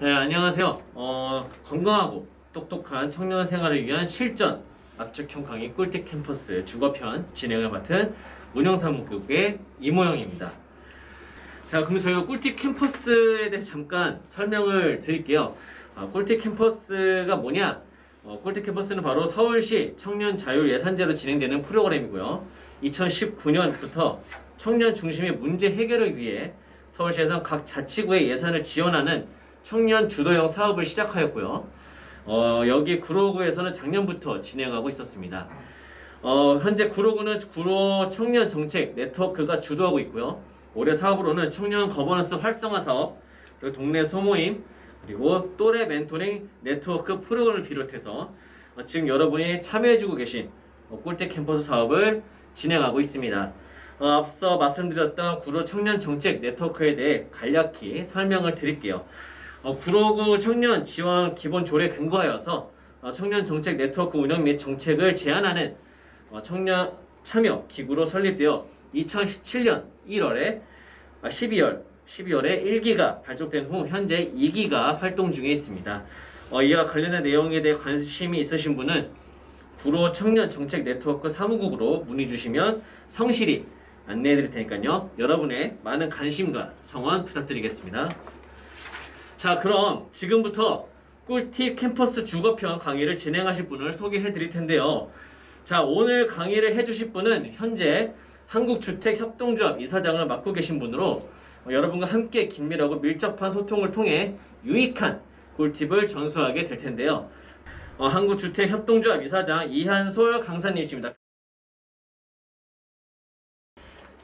네, 안녕하세요. 건강하고 똑똑한 청년 생활을 위한 실전 압축형 강의 꿀팁 캠퍼스 주거편 진행을 맡은 운영사무국의 이모영입니다. 자, 그럼 저희가 꿀팁 캠퍼스에 대해서 잠깐 설명을 드릴게요. 꿀팁 캠퍼스가 뭐냐? 꿀팁 캠퍼스는 바로 서울시 청년 자율 예산제로 진행되는 프로그램이고요. 2019년부터 청년 중심의 문제 해결을 위해 서울시에서 각 자치구의 예산을 지원하는 청년 주도형 사업을 시작하였고요. 여기 구로구에서는 작년부터 진행하고 있었습니다. 현재 구로구는 구로 청년 정책 네트워크가 주도하고 있고요. 올해 사업으로는 청년 거버넌스 활성화 사업, 그리고 동네 소모임, 그리고 또래 멘토링 네트워크 프로그램을 비롯해서 지금 여러분이 참여해주고 계신 꿀팁 캠퍼스 사업을 진행하고 있습니다. 앞서 말씀드렸던 구로 청년 정책 네트워크에 대해 간략히 설명을 드릴게요. 구로구 청년 지원 기본 조례에 근거하여서 청년 정책 네트워크 운영 및 정책을 제안하는 청년 참여 기구로 설립되어 2017년 1월에 12월에 1기가 발족된 후 현재 2기가 활동 중에 있습니다. 이와 관련된 내용에 대해 관심이 있으신 분은 구로 청년 정책 네트워크 사무국으로 문의 주시면 성실히 안내해 드릴 테니까요. 여러분의 많은 관심과 성원 부탁드리겠습니다. 자, 그럼 지금부터 꿀팁 캠퍼스 주거편 강의를 진행하실 분을 소개해 드릴 텐데요. 자, 오늘 강의를 해주실 분은 현재 한국주택협동조합 이사장을 맡고 계신 분으로 여러분과 함께 긴밀하고 밀접한 소통을 통해 유익한 꿀팁을 전수하게 될 텐데요. 한국주택협동조합 이사장 이한솔 강사님이십니다.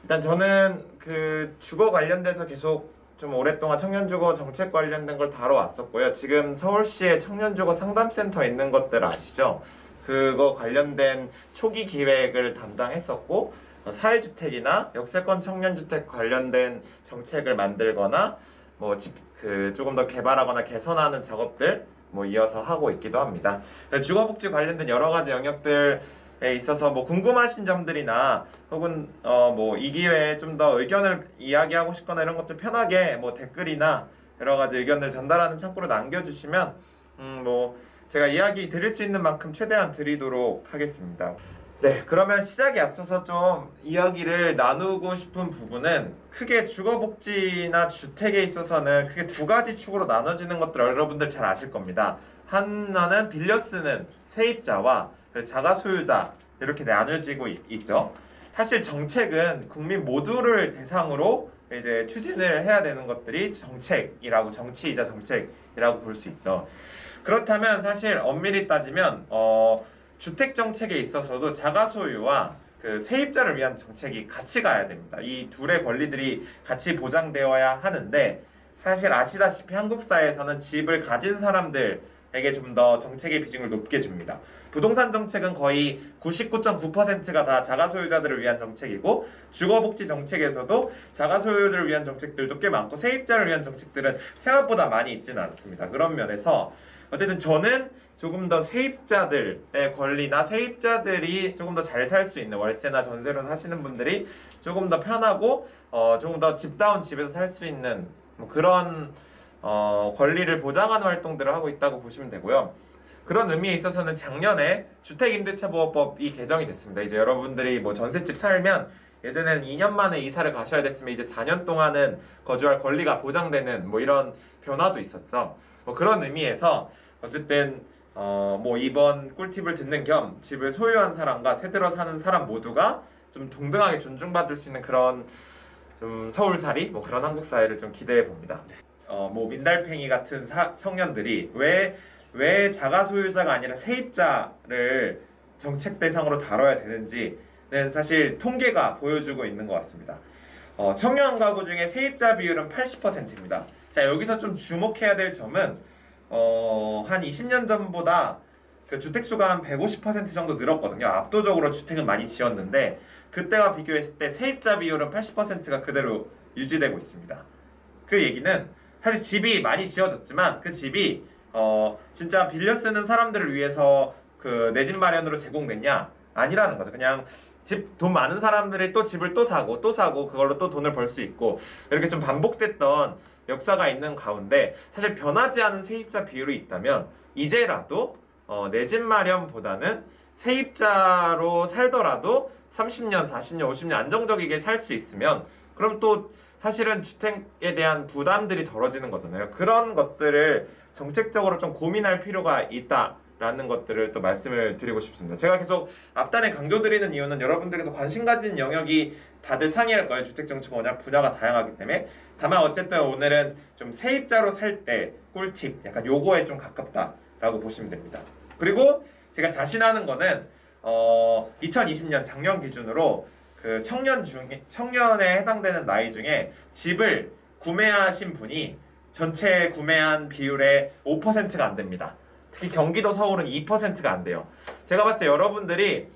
일단 저는 그 주거 관련돼서 계속 좀 오랫동안 청년주거 정책 관련된 걸 다뤄왔었고요. 지금 서울시에 청년주거 상담센터 있는 것들 아시죠? 그거 관련된 초기 기획을 담당했었고, 사회주택이나 역세권 청년주택 관련된 정책을 만들거나 조금 더 개발하거나 개선하는 작업들 이어서 하고 있기도 합니다. 주거복지 관련된 여러 가지 영역들에 있어서 궁금하신 점들이나 혹은 이 기회에 좀 더 의견을 이야기하고 싶거나 이런 것들 편하게 댓글이나 여러 가지 의견을 전달하는 창구로 남겨주시면 제가 이야기 드릴 수 있는 만큼 최대한 드리도록 하겠습니다. 네, 그러면 시작에 앞서서 좀 이야기를 나누고 싶은 부분은 크게 주거복지나 주택에 있어서는 크게 두 가지 축으로 나눠지는 것들 여러분들 잘 아실 겁니다. 하나는 빌려 쓰는 세입자와 자가 소유자 이렇게 나눠지고 있죠. 사실 정책은 국민 모두를 대상으로 이제 추진을 해야 되는 것들이 정책이라고, 정치이자 정책이라고 볼 수 있죠. 그렇다면 사실 엄밀히 따지면 주택 정책에 있어서도 자가 소유와 그 세입자를 위한 정책이 같이 가야 됩니다. 이 둘의 권리들이 같이 보장되어야 하는데, 사실 아시다시피 한국 사회에서는 집을 가진 사람들에게 좀 더 정책의 비중을 높게 줍니다. 부동산 정책은 거의 99.9%가 다 자가 소유자들을 위한 정책이고, 주거복지 정책에서도 자가 소유를 위한 정책들도 꽤 많고 세입자를 위한 정책들은 생각보다 많이 있지는 않습니다. 그런 면에서 어쨌든 저는 조금 더 세입자들의 권리나 세입자들이 조금 더 잘 살 수 있는, 월세나 전세로 사시는 분들이 조금 더 편하고 조금 더 집다운 집에서 살 수 있는 그런 권리를 보장하는 활동들을 하고 있다고 보시면 되고요. 그런 의미에 있어서는 작년에 주택임대차보호법이 개정이 됐습니다. 이제 여러분들이 전셋집 살면 예전에는 2년 만에 이사를 가셔야 됐으면 이제 4년 동안은 거주할 권리가 보장되는 이런 변화도 있었죠. 그런 의미에서 어쨌든 이번 꿀팁을 듣는 겸 집을 소유한 사람과 새들어 사는 사람 모두가 좀 동등하게 존중받을 수 있는 그런 좀 서울살이 그런 한국 사회를 좀 기대해 봅니다. 민달팽이 같은 청년들이 왜 자가 소유자가 아니라 세입자를 정책 대상으로 다뤄야 되는지는 사실 통계가 보여주고 있는 것 같습니다. 청년 가구 중에 세입자 비율은 80%입니다. 자, 여기서 좀 주목해야 될 점은 한 20년 전보다 그 주택수가 한 150% 정도 늘었거든요. 압도적으로 주택은 많이 지었는데 그때와 비교했을 때 세입자 비율은 80%가 그대로 유지되고 있습니다. 그 얘기는 사실 집이 많이 지어졌지만 그 집이 진짜 빌려 쓰는 사람들을 위해서 그 내 집 마련으로 제공됐냐? 아니라는 거죠. 그냥 돈 많은 사람들이 또 집을 또 사고 그걸로 또 돈을 벌 수 있고 이렇게 좀 반복됐던 역사가 있는 가운데 사실 변하지 않은 세입자 비율이 있다면 이제라도 내 집 마련보다는 세입자로 살더라도 30년, 40년, 50년 안정적이게 살 수 있으면 그럼 또 사실은 주택에 대한 부담들이 덜어지는 거잖아요. 그런 것들을 정책적으로 좀 고민할 필요가 있다라는 것들을 또 말씀을 드리고 싶습니다. 제가 계속 앞단에 강조드리는 이유는 여러분들께서 관심 가지는 영역이 다들 상이할 거예요. 주택정책 원약 분야가 다양하기 때문에. 다만 어쨌든 오늘은 좀 세입자로 살 때 꿀팁 약간 요거에 좀 가깝다라고 보시면 됩니다. 그리고 제가 자신하는 거는 2020년 작년 기준으로 그 청년에 해당되는 나이 중에 집을 구매하신 분이 전체 구매한 비율의 5%가 안 됩니다. 특히 경기도 서울은 2%가 안 돼요. 제가 봤을 때 여러분들이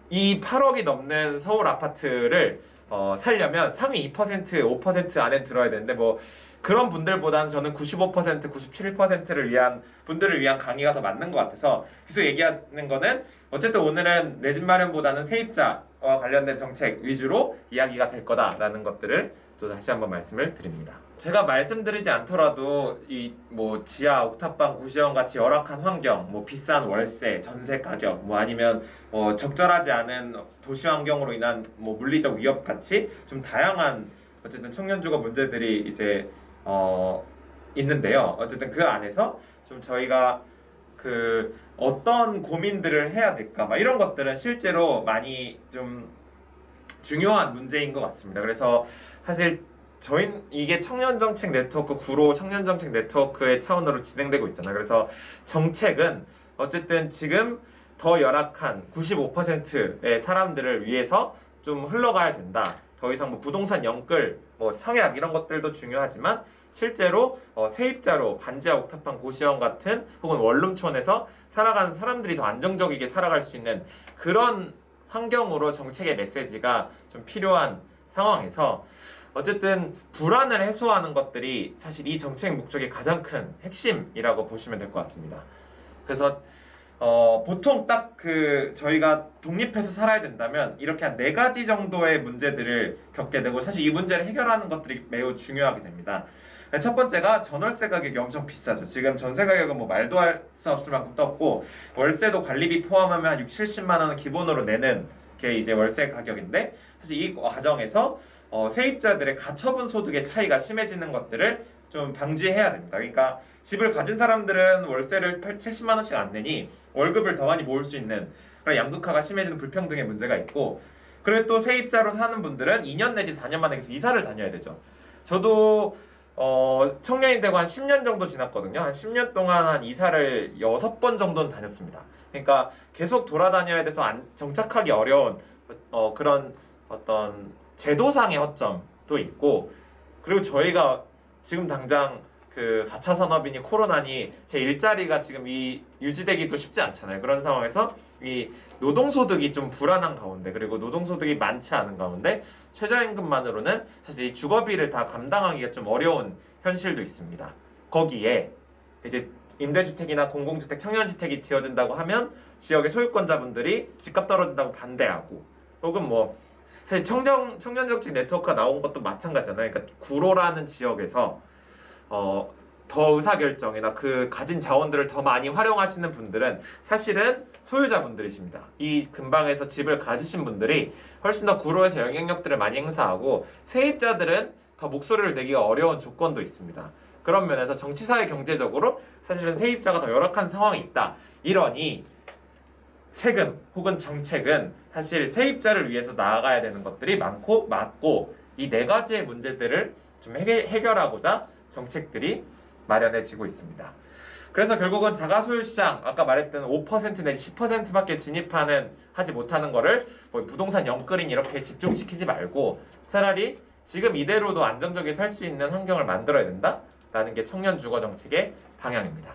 이 8억이 넘는 서울 아파트를 살려면 상위 2%, 5% 안에 들어야 되는데 뭐 그런 분들보다는 저는 95%, 97%를 위한 분들을 위한 강의가 더 맞는 것 같아서 계속 얘기하는 거는 어쨌든 오늘은 내 집 마련보다는 세입자와 관련된 정책 위주로 이야기가 될 거다라는 것들을 또 다시 한번 말씀을 드립니다. 제가 말씀드리지 않더라도 이 뭐 지하 옥탑방 고시원 같이 열악한 환경, 뭐 비싼 월세, 전세 가격, 뭐 아니면 적절하지 않은 도시 환경으로 인한 뭐 물리적 위협 같이 좀 다양한 어쨌든 청년 주거 문제들이 이제 있는데요. 어쨌든 그 안에서 좀 저희가 그 어떤 고민들을 해야 될까 막 이런 것들은 실제로 많이 좀 중요한 문제인 것 같습니다. 그래서 사실 저희는 이게 청년정책 네트워크 구로 청년정책 네트워크의 차원으로 진행되고 있잖아요. 그래서 정책은 어쨌든 지금 더 열악한 95%의 사람들을 위해서 좀 흘러가야 된다. 더 이상 뭐 부동산 영끌, 뭐 청약 이런 것들도 중요하지만 실제로 세입자로 반지하 옥탑방 고시원 같은 혹은 원룸촌에서 살아가는 사람들이 더 안정적이게 살아갈 수 있는 그런 환경으로 정책의 메시지가 좀 필요한 상황에서 어쨌든 불안을 해소하는 것들이 사실 이 정책 목적의 가장 큰 핵심이라고 보시면 될 것 같습니다. 그래서 보통 딱 그 저희가 독립해서 살아야 된다면 이렇게 한 4가지 정도의 문제들을 겪게 되고 사실 이 문제를 해결하는 것들이 매우 중요하게 됩니다. 첫 번째가 전월세 가격이 엄청 비싸죠. 지금 전세 가격은 뭐 말도 할 수 없을 만큼 떴고 월세도 관리비 포함하면 한 6, 70만 원을 기본으로 내는 게 이제 월세 가격인데 사실 이 과정에서 세입자들의 가처분 소득의 차이가 심해지는 것들을 좀 방지해야 됩니다. 그러니까 집을 가진 사람들은 월세를 70만 원씩 안 내니 월급을 더 많이 모을 수 있는 그런 양극화가 심해지는 불평등의 문제가 있고 그리고 또 세입자로 사는 분들은 2년 내지 4년 만에 계속 이사를 다녀야 되죠. 저도 청년이 되고 한 10년 정도 지났거든요. 한 10년 동안 한 이사를 6번 정도는 다녔습니다. 그러니까 계속 돌아다녀야 돼서 정착하기 어려운 그런 어떤 제도상의 허점도 있고 그리고 저희가 지금 당장 그 4차 산업이니 코로나니 제 일자리가 지금 이 유지되기도 쉽지 않잖아요. 그런 상황에서 이 노동소득이 좀 불안한 가운데 그리고 노동소득이 많지 않은 가운데 최저임금만으로는 사실 이 주거비를 다 감당하기가 좀 어려운 현실도 있습니다. 거기에 이제 임대주택이나 공공주택, 청년주택이 지어진다고 하면 지역의 소유권자분들이 집값 떨어진다고 반대하고 혹은 뭐 사실 청년정책 네트워크가 나온 것도 마찬가지잖아요. 그러니까 구로라는 지역에서 더 의사결정이나 그 가진 자원들을 더 많이 활용하시는 분들은 사실은 소유자분들이십니다. 이 근방에서 집을 가지신 분들이 훨씬 더 구로에서 영향력들을 많이 행사하고 세입자들은 더 목소리를 내기가 어려운 조건도 있습니다. 그런 면에서 정치사회 경제적으로 사실은 세입자가 더 열악한 상황이 있다. 이러니 세금 혹은 정책은 사실 세입자를 위해서 나아가야 되는 것들이 많고 맞고 이 4가지의 문제들을 좀 해결하고자 정책들이 마련해지고 있습니다. 그래서 결국은 자가소유 시장 아까 말했던 5% 내지 10%밖에 하지 못하는 거를 뭐 부동산 영끌인 이렇게 집중시키지 말고 차라리 지금 이대로도 안정적이게 살 수 있는 환경을 만들어야 된다라는 게 청년 주거 정책의 방향입니다.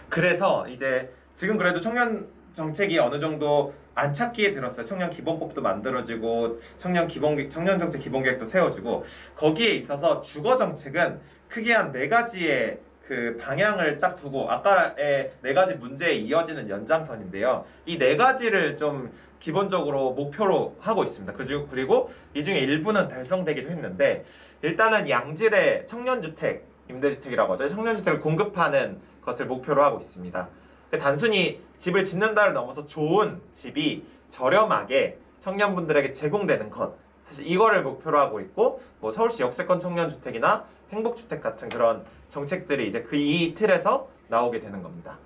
그래서 이제 지금 그래도 청년 정책이 어느 정도 안착기에 들었어요. 청년 기본법도 만들어지고 청년 정책 기본계획도 세워지고 거기에 있어서 주거 정책은 크게 한 4가지의 그 방향을 딱 두고 아까의 4가지 문제에 이어지는 연장선인데요. 이 4가지를 좀 기본적으로 목표로 하고 있습니다. 그리고 이 중에 일부는 달성되기도 했는데 일단은 양질의 청년주택, 임대주택이라고 하죠. 청년주택을 공급하는 것을 목표로 하고 있습니다. 단순히 집을 짓는다를 넘어서 좋은 집이 저렴하게 청년분들에게 제공되는 것, 사실 이거를 목표로 하고 있고 뭐 서울시 역세권 청년주택이나 행복주택 같은 그런 정책들이 이제 이 틀에서 나오게 되는 겁니다.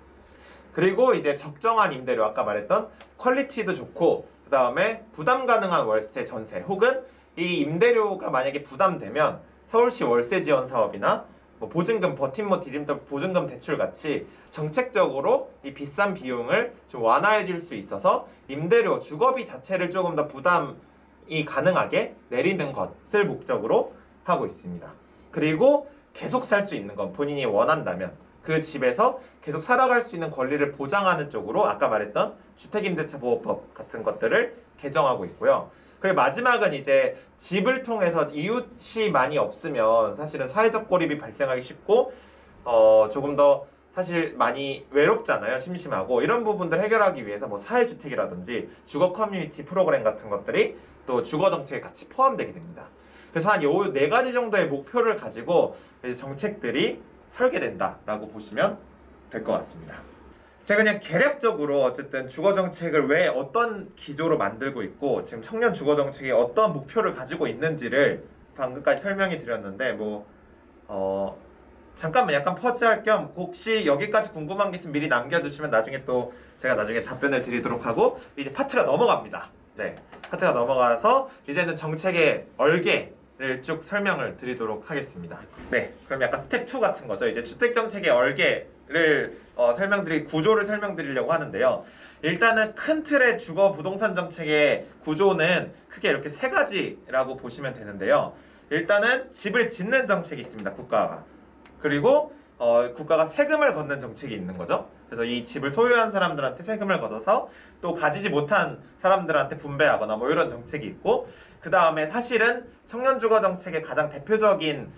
그리고 이제 적정한 임대료, 아까 말했던 퀄리티도 좋고 그 다음에 부담 가능한 월세 전세, 혹은 이 임대료가 만약에 부담되면 서울시 월세 지원 사업이나 뭐 보증금, 버팀목 디딤돌 보증금 대출 같이 정책적으로 이 비싼 비용을 좀 완화해 줄 수 있어서 임대료, 주거비 자체를 조금 더 부담이 가능하게 내리는 것을 목적으로 하고 있습니다. 그리고 계속 살 수 있는 건 본인이 원한다면 그 집에서 계속 살아갈 수 있는 권리를 보장하는 쪽으로 아까 말했던 주택임대차 보호법 같은 것들을 개정하고 있고요. 그리고 마지막은 이제 집을 통해서 이웃이 많이 없으면 사실은 사회적 고립이 발생하기 쉽고 조금 더 사실 많이 외롭잖아요. 심심하고. 이런 부분들 해결하기 위해서 뭐 사회주택이라든지 주거 커뮤니티 프로그램 같은 것들이 또 주거 정책에 같이 포함되게 됩니다. 그래서 한 요 네 가지 정도의 목표를 가지고 정책들이 설계된다라고 보시면 될 것 같습니다. 제가 그냥 개략적으로 어쨌든 주거정책을 왜 어떤 기조로 만들고 있고 지금 청년 주거정책이 어떤 목표를 가지고 있는지를 방금까지 설명해 드렸는데 잠깐만 약간 퍼즈할 겸 혹시 여기까지 궁금한 게 있으면 미리 남겨주시면 나중에 또 제가 나중에 답변을 드리도록 하고 이제 파트가 넘어갑니다. 네, 파트가 넘어가서 이제는 정책의 얼개를 쭉 설명을 드리도록 하겠습니다. 네, 그럼 약간 스텝 2 같은 거죠. 이제 주택정책의 얼개를 구조를 설명드리려고 하는데요. 일단은 큰 틀의 주거 부동산 정책의 구조는 크게 이렇게 세 가지라고 보시면 되는데요. 일단은 집을 짓는 정책이 있습니다. 국가가. 그리고 국가가 세금을 걷는 정책이 있는 거죠. 그래서 이 집을 소유한 사람들한테 세금을 걷어서 또 가지지 못한 사람들한테 분배하거나 뭐 이런 정책이 있고, 그 다음에 사실은 청년주거 정책의 가장 대표적인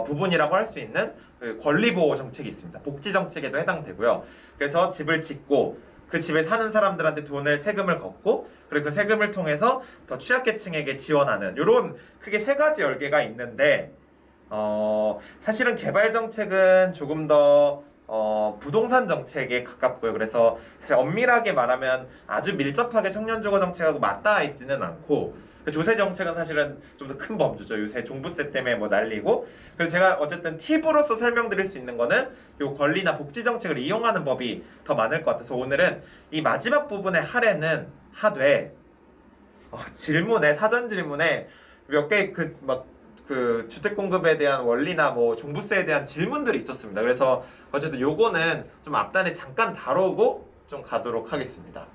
부분이라고 할 수 있는 그 권리보호 정책이 있습니다. 복지 정책에도 해당되고요. 그래서 집을 짓고 그 집에 사는 사람들한테 세금을 걷고, 그리고 그 세금을 통해서 더 취약계층에게 지원하는 이런 크게 세 가지 열개가 있는데, 사실은 개발 정책은 조금 더 부동산 정책에 가깝고요. 그래서 사실 엄밀하게 말하면 아주 밀접하게 청년주거 정책하고 맞닿아 있지는 않고, 조세 정책은 사실은 좀 더 큰 범주죠. 요새 종부세 때문에 뭐 난리고. 그래서 제가 어쨌든 팁으로서 설명드릴 수 있는 거는 요 권리나 복지 정책을 이용하는 법이 더 많을 것 같아서 오늘은 이 마지막 부분의 할애는 하되 사전 질문에 몇 개 그 주택 공급에 대한 원리나 뭐 종부세에 대한 질문들이 있었습니다. 그래서 어쨌든 요거는 좀 앞단에 잠깐 다루고 좀 가도록 하겠습니다.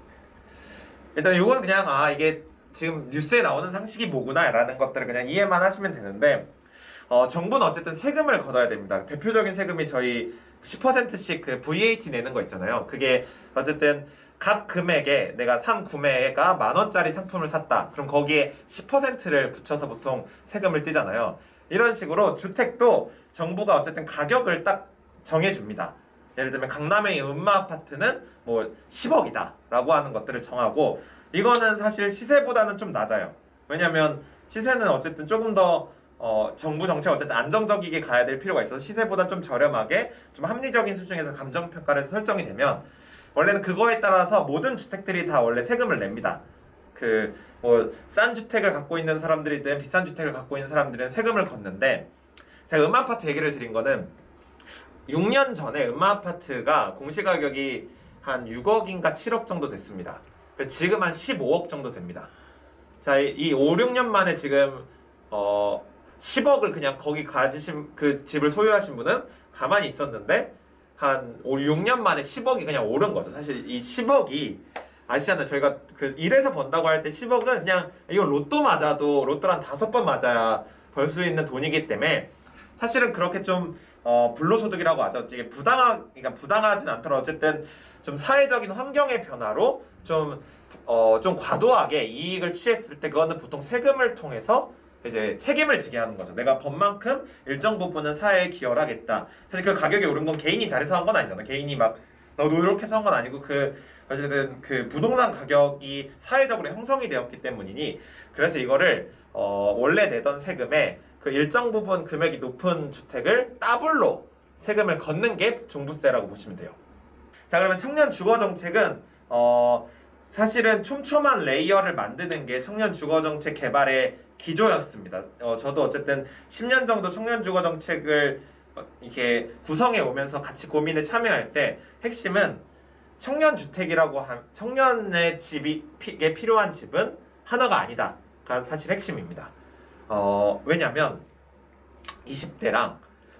일단 요건 그냥 이게 지금 뉴스에 나오는 상식이 뭐구나 라는 것들을 그냥 이해만 하시면 되는데, 정부는 어쨌든 세금을 걷어야 됩니다. 대표적인 세금이 저희 10%씩 그 VAT 내는 거 있잖아요. 그게 어쨌든 각 금액에 내가 산 구매가 10,000원짜리 상품을 샀다. 그럼 거기에 10%를 붙여서 보통 세금을 떼잖아요. 이런 식으로 주택도 정부가 어쨌든 가격을 딱 정해줍니다. 예를 들면 강남의 음마 아파트는 뭐 10억이다 라고 하는 것들을 정하고, 이거는 사실 시세보다는 좀 낮아요. 왜냐면 시세는 어쨌든 조금 더 정부 정책 어쨌든 안정적이게 가야 될 필요가 있어서 시세보다 좀 저렴하게 좀 합리적인 수준에서 감정평가를 해서 설정이 되면, 원래는 그거에 따라서 모든 주택들이 다 원래 세금을 냅니다. 그 뭐 싼 주택을 갖고 있는 사람들이든 비싼 주택을 갖고 있는 사람들은 세금을 걷는데, 제가 음아파트 얘기를 드린 거는 6년 전에 음아파트가 공시가격이 한 6억인가 7억 정도 됐습니다. 지금 한 15억 정도 됩니다. 자, 이 5, 6년 만에 지금 10억을 그냥 거기 가지신 그 집을 소유하신 분은 가만히 있었는데 한 5, 6년 만에 10억이 그냥 오른 거죠. 사실 이 10억이 아시잖아요. 저희가 그 일해서 번다고 할 때 10억은 그냥 이거 로또 맞아도 로또를 한 5번 맞아야 벌 수 있는 돈이기 때문에 사실은 그렇게 좀 불로소득이라고 하죠. 이게 그러니까 부당하진 않더라도 어쨌든 좀 사회적인 환경의 변화로 좀 과도하게 이익을 취했을 때 그거는 보통 세금을 통해서 이제 책임을 지게 하는 거죠. 내가 번 만큼 일정 부분은 사회에 기여를 하겠다. 사실 그 가격이 오른 건 개인이 잘해서 한 건 아니잖아. 개인이 막 노력해서 한 건 아니고 어쨌든 그 부동산 가격이 사회적으로 형성이 되었기 때문이니 그래서 이거를 원래 내던 세금에 그 일정 부분 금액이 높은 주택을 더블로 세금을 걷는 게 종부세라고 보시면 돼요. 자, 그러면 청년 주거 정책은 사실은 촘촘한 레이어를 만드는 게 청년 주거 정책 개발의 기조였습니다. 저도 어쨌든 10년 정도 청년 주거 정책을 이렇게 구성해 오면서 같이 고민에 참여할 때 핵심은 청년 주택이라고 청년의 집에 필요한 집은 하나가 아니다가 사실 핵심입니다. 왜냐면 20대랑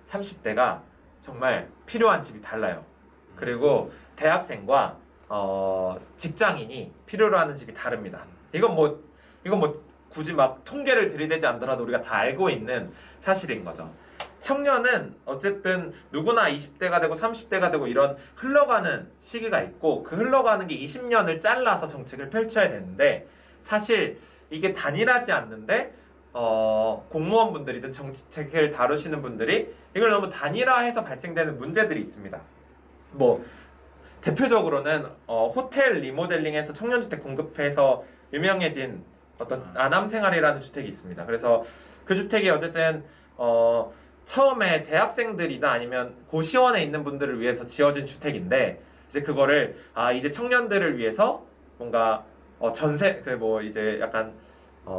30대가 정말 필요한 집이 달라요. 그리고 대학생과 직장인이 필요로 하는 집이 다릅니다. 이건 뭐 굳이 막 통계를 들이대지 않더라도 우리가 다 알고 있는 사실인 거죠. 청년은 어쨌든 누구나 20대가 되고 30대가 되고 이런 흘러가는 시기가 있고 그 흘러가는 게 20년을 잘라서 정책을 펼쳐야 되는데 사실 이게 단일하지 않는데 공무원분들이든 정책을 다루시는 분들이 이걸 너무 단일화해서 발생되는 문제들이 있습니다. 뭐 대표적으로는 호텔 리모델링해서 청년주택 공급해서 유명해진 어떤 아남생활이라는 주택이 있습니다. 그래서 그 주택이 어쨌든 처음에 대학생들이나 아니면 고시원에 있는 분들을 위해서 지어진 주택인데 이제 그거를 이제 청년들을 위해서 뭔가 전세 이제 약간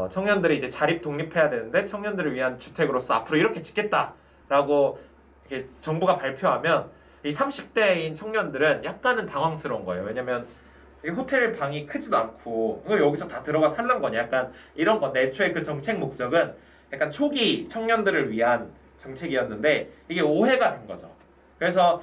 청년들이 이제 자립 독립해야 되는데 청년들을 위한 주택으로서 앞으로 이렇게 짓겠다라고 이렇게 정부가 발표하면 이 30대인 청년들은 약간은 당황스러운 거예요. 왜냐면 이 호텔 방이 크지도 않고 이거 여기서 다 들어가 살란 거냐 약간 이런 건데 애초에 그 정책 목적은 약간 초기 청년들을 위한 정책이었는데 이게 오해가 된 거죠. 그래서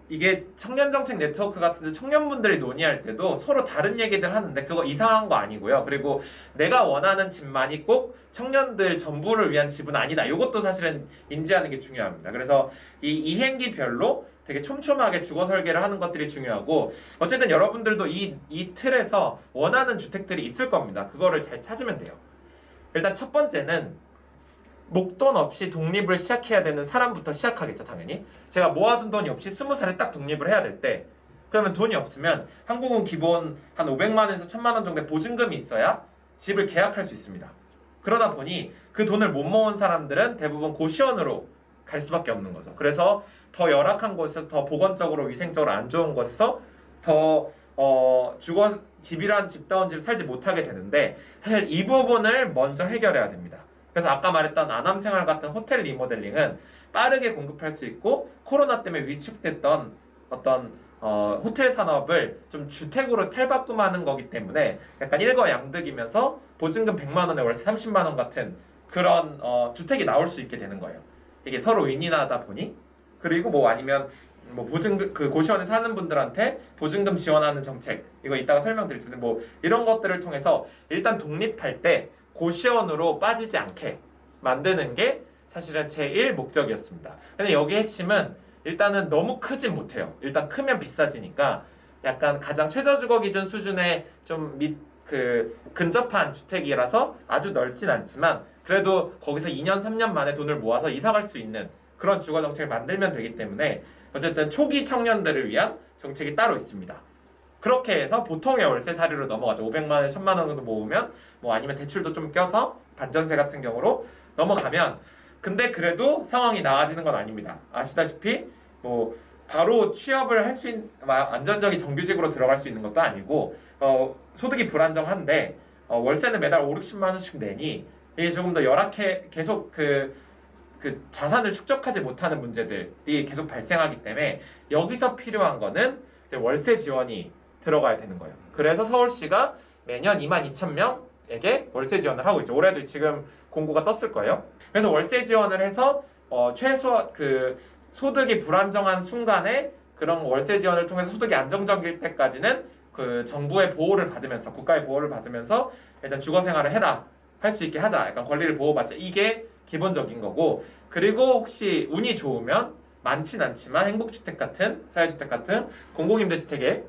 이게 청년정책 네트워크 같은데 청년분들이 논의할 때도 서로 다른 얘기들 하는데 그거 이상한 거 아니고요. 그리고 내가 원하는 집만이 꼭 청년들 전부를 위한 집은 아니다. 이것도 사실은 인지하는 게 중요합니다. 그래서 이 이행기별로 되게 촘촘하게 주거 설계를 하는 것들이 중요하고 어쨌든 여러분들도 이 틀에서 원하는 주택들이 있을 겁니다. 그거를 잘 찾으면 돼요. 일단 첫 번째는 목돈 없이 독립을 시작해야 되는 사람부터 시작하겠죠. 당연히 제가 모아둔 돈이 없이 20살에 딱 독립을 해야 될 때 그러면 돈이 없으면 한국은 기본 한 500만 원에서 1000만 원 정도의 보증금이 있어야 집을 계약할 수 있습니다. 그러다 보니 그 돈을 못 모은 사람들은 대부분 고시원으로 갈 수밖에 없는 거죠. 그래서 더 열악한 곳에서 더 보건적으로 위생적으로 안 좋은 곳에서 더 집이란 집다운 집을 살지 못하게 되는데 사실 이 부분을 먼저 해결해야 됩니다. 그래서 아까 말했던 아남생활 같은 호텔 리모델링은 빠르게 공급할 수 있고 코로나 때문에 위축됐던 어떤 호텔 산업을 좀 주택으로 탈바꿈하는 거기 때문에 약간 일거양득이면서 보증금 100만 원에 월세 30만 원 같은 그런 주택이 나올 수 있게 되는 거예요. 이게 서로 윈윈하다 보니 그리고 아니면 보증금 고시원에 사는 분들한테 보증금 지원하는 정책 이거 이따가 설명드릴 텐데 이런 것들을 통해서 일단 독립할 때 고시원으로 빠지지 않게 만드는 게 사실은 제1 목적이었습니다. 근데 여기 핵심은 일단은 너무 크진 못해요. 일단 크면 비싸지니까 약간 가장 최저주거 기준 수준의 좀 근접한 주택이라서 아주 넓진 않지만 그래도 거기서 2년 3년 만에 돈을 모아서 이사 갈 수 있는 그런 주거 정책을 만들면 되기 때문에 어쨌든 초기 청년들을 위한 정책이 따로 있습니다. 그렇게 해서 보통의 월세 사료로 넘어가죠. 500만 원에 1000만 원 정도 모으면 아니면 대출도 좀 껴서 반전세 같은 경우로 넘어가면 근데 그래도 상황이 나아지는 건 아닙니다. 아시다시피 바로 취업을 할 수 있는 안정적인 정규직으로 들어갈 수 있는 것도 아니고 소득이 불안정한데 월세는 매달 5, 60만 원씩 내니 이게 조금 더 열악해 계속 그 자산을 축적하지 못하는 문제들이 계속 발생하기 때문에 여기서 필요한 거는 이제 월세 지원이 들어가야 되는 거예요. 그래서 서울시가 매년 22,000명에게 월세 지원을 하고 있죠. 올해도 지금 공고가 떴을 거예요. 그래서 월세 지원을 해서 최소 소득이 불안정한 순간에 그런 월세 지원을 통해서 소득이 안정적일 때까지는 그 정부의 보호를 받으면서 국가의 보호를 받으면서 일단 주거 생활을 해라 할 수 있게 하자. 약간 권리를 보호받자. 이게 기본적인 거고 그리고 혹시 운이 좋으면 많진 않지만 행복주택 같은 사회주택 같은 공공임대주택에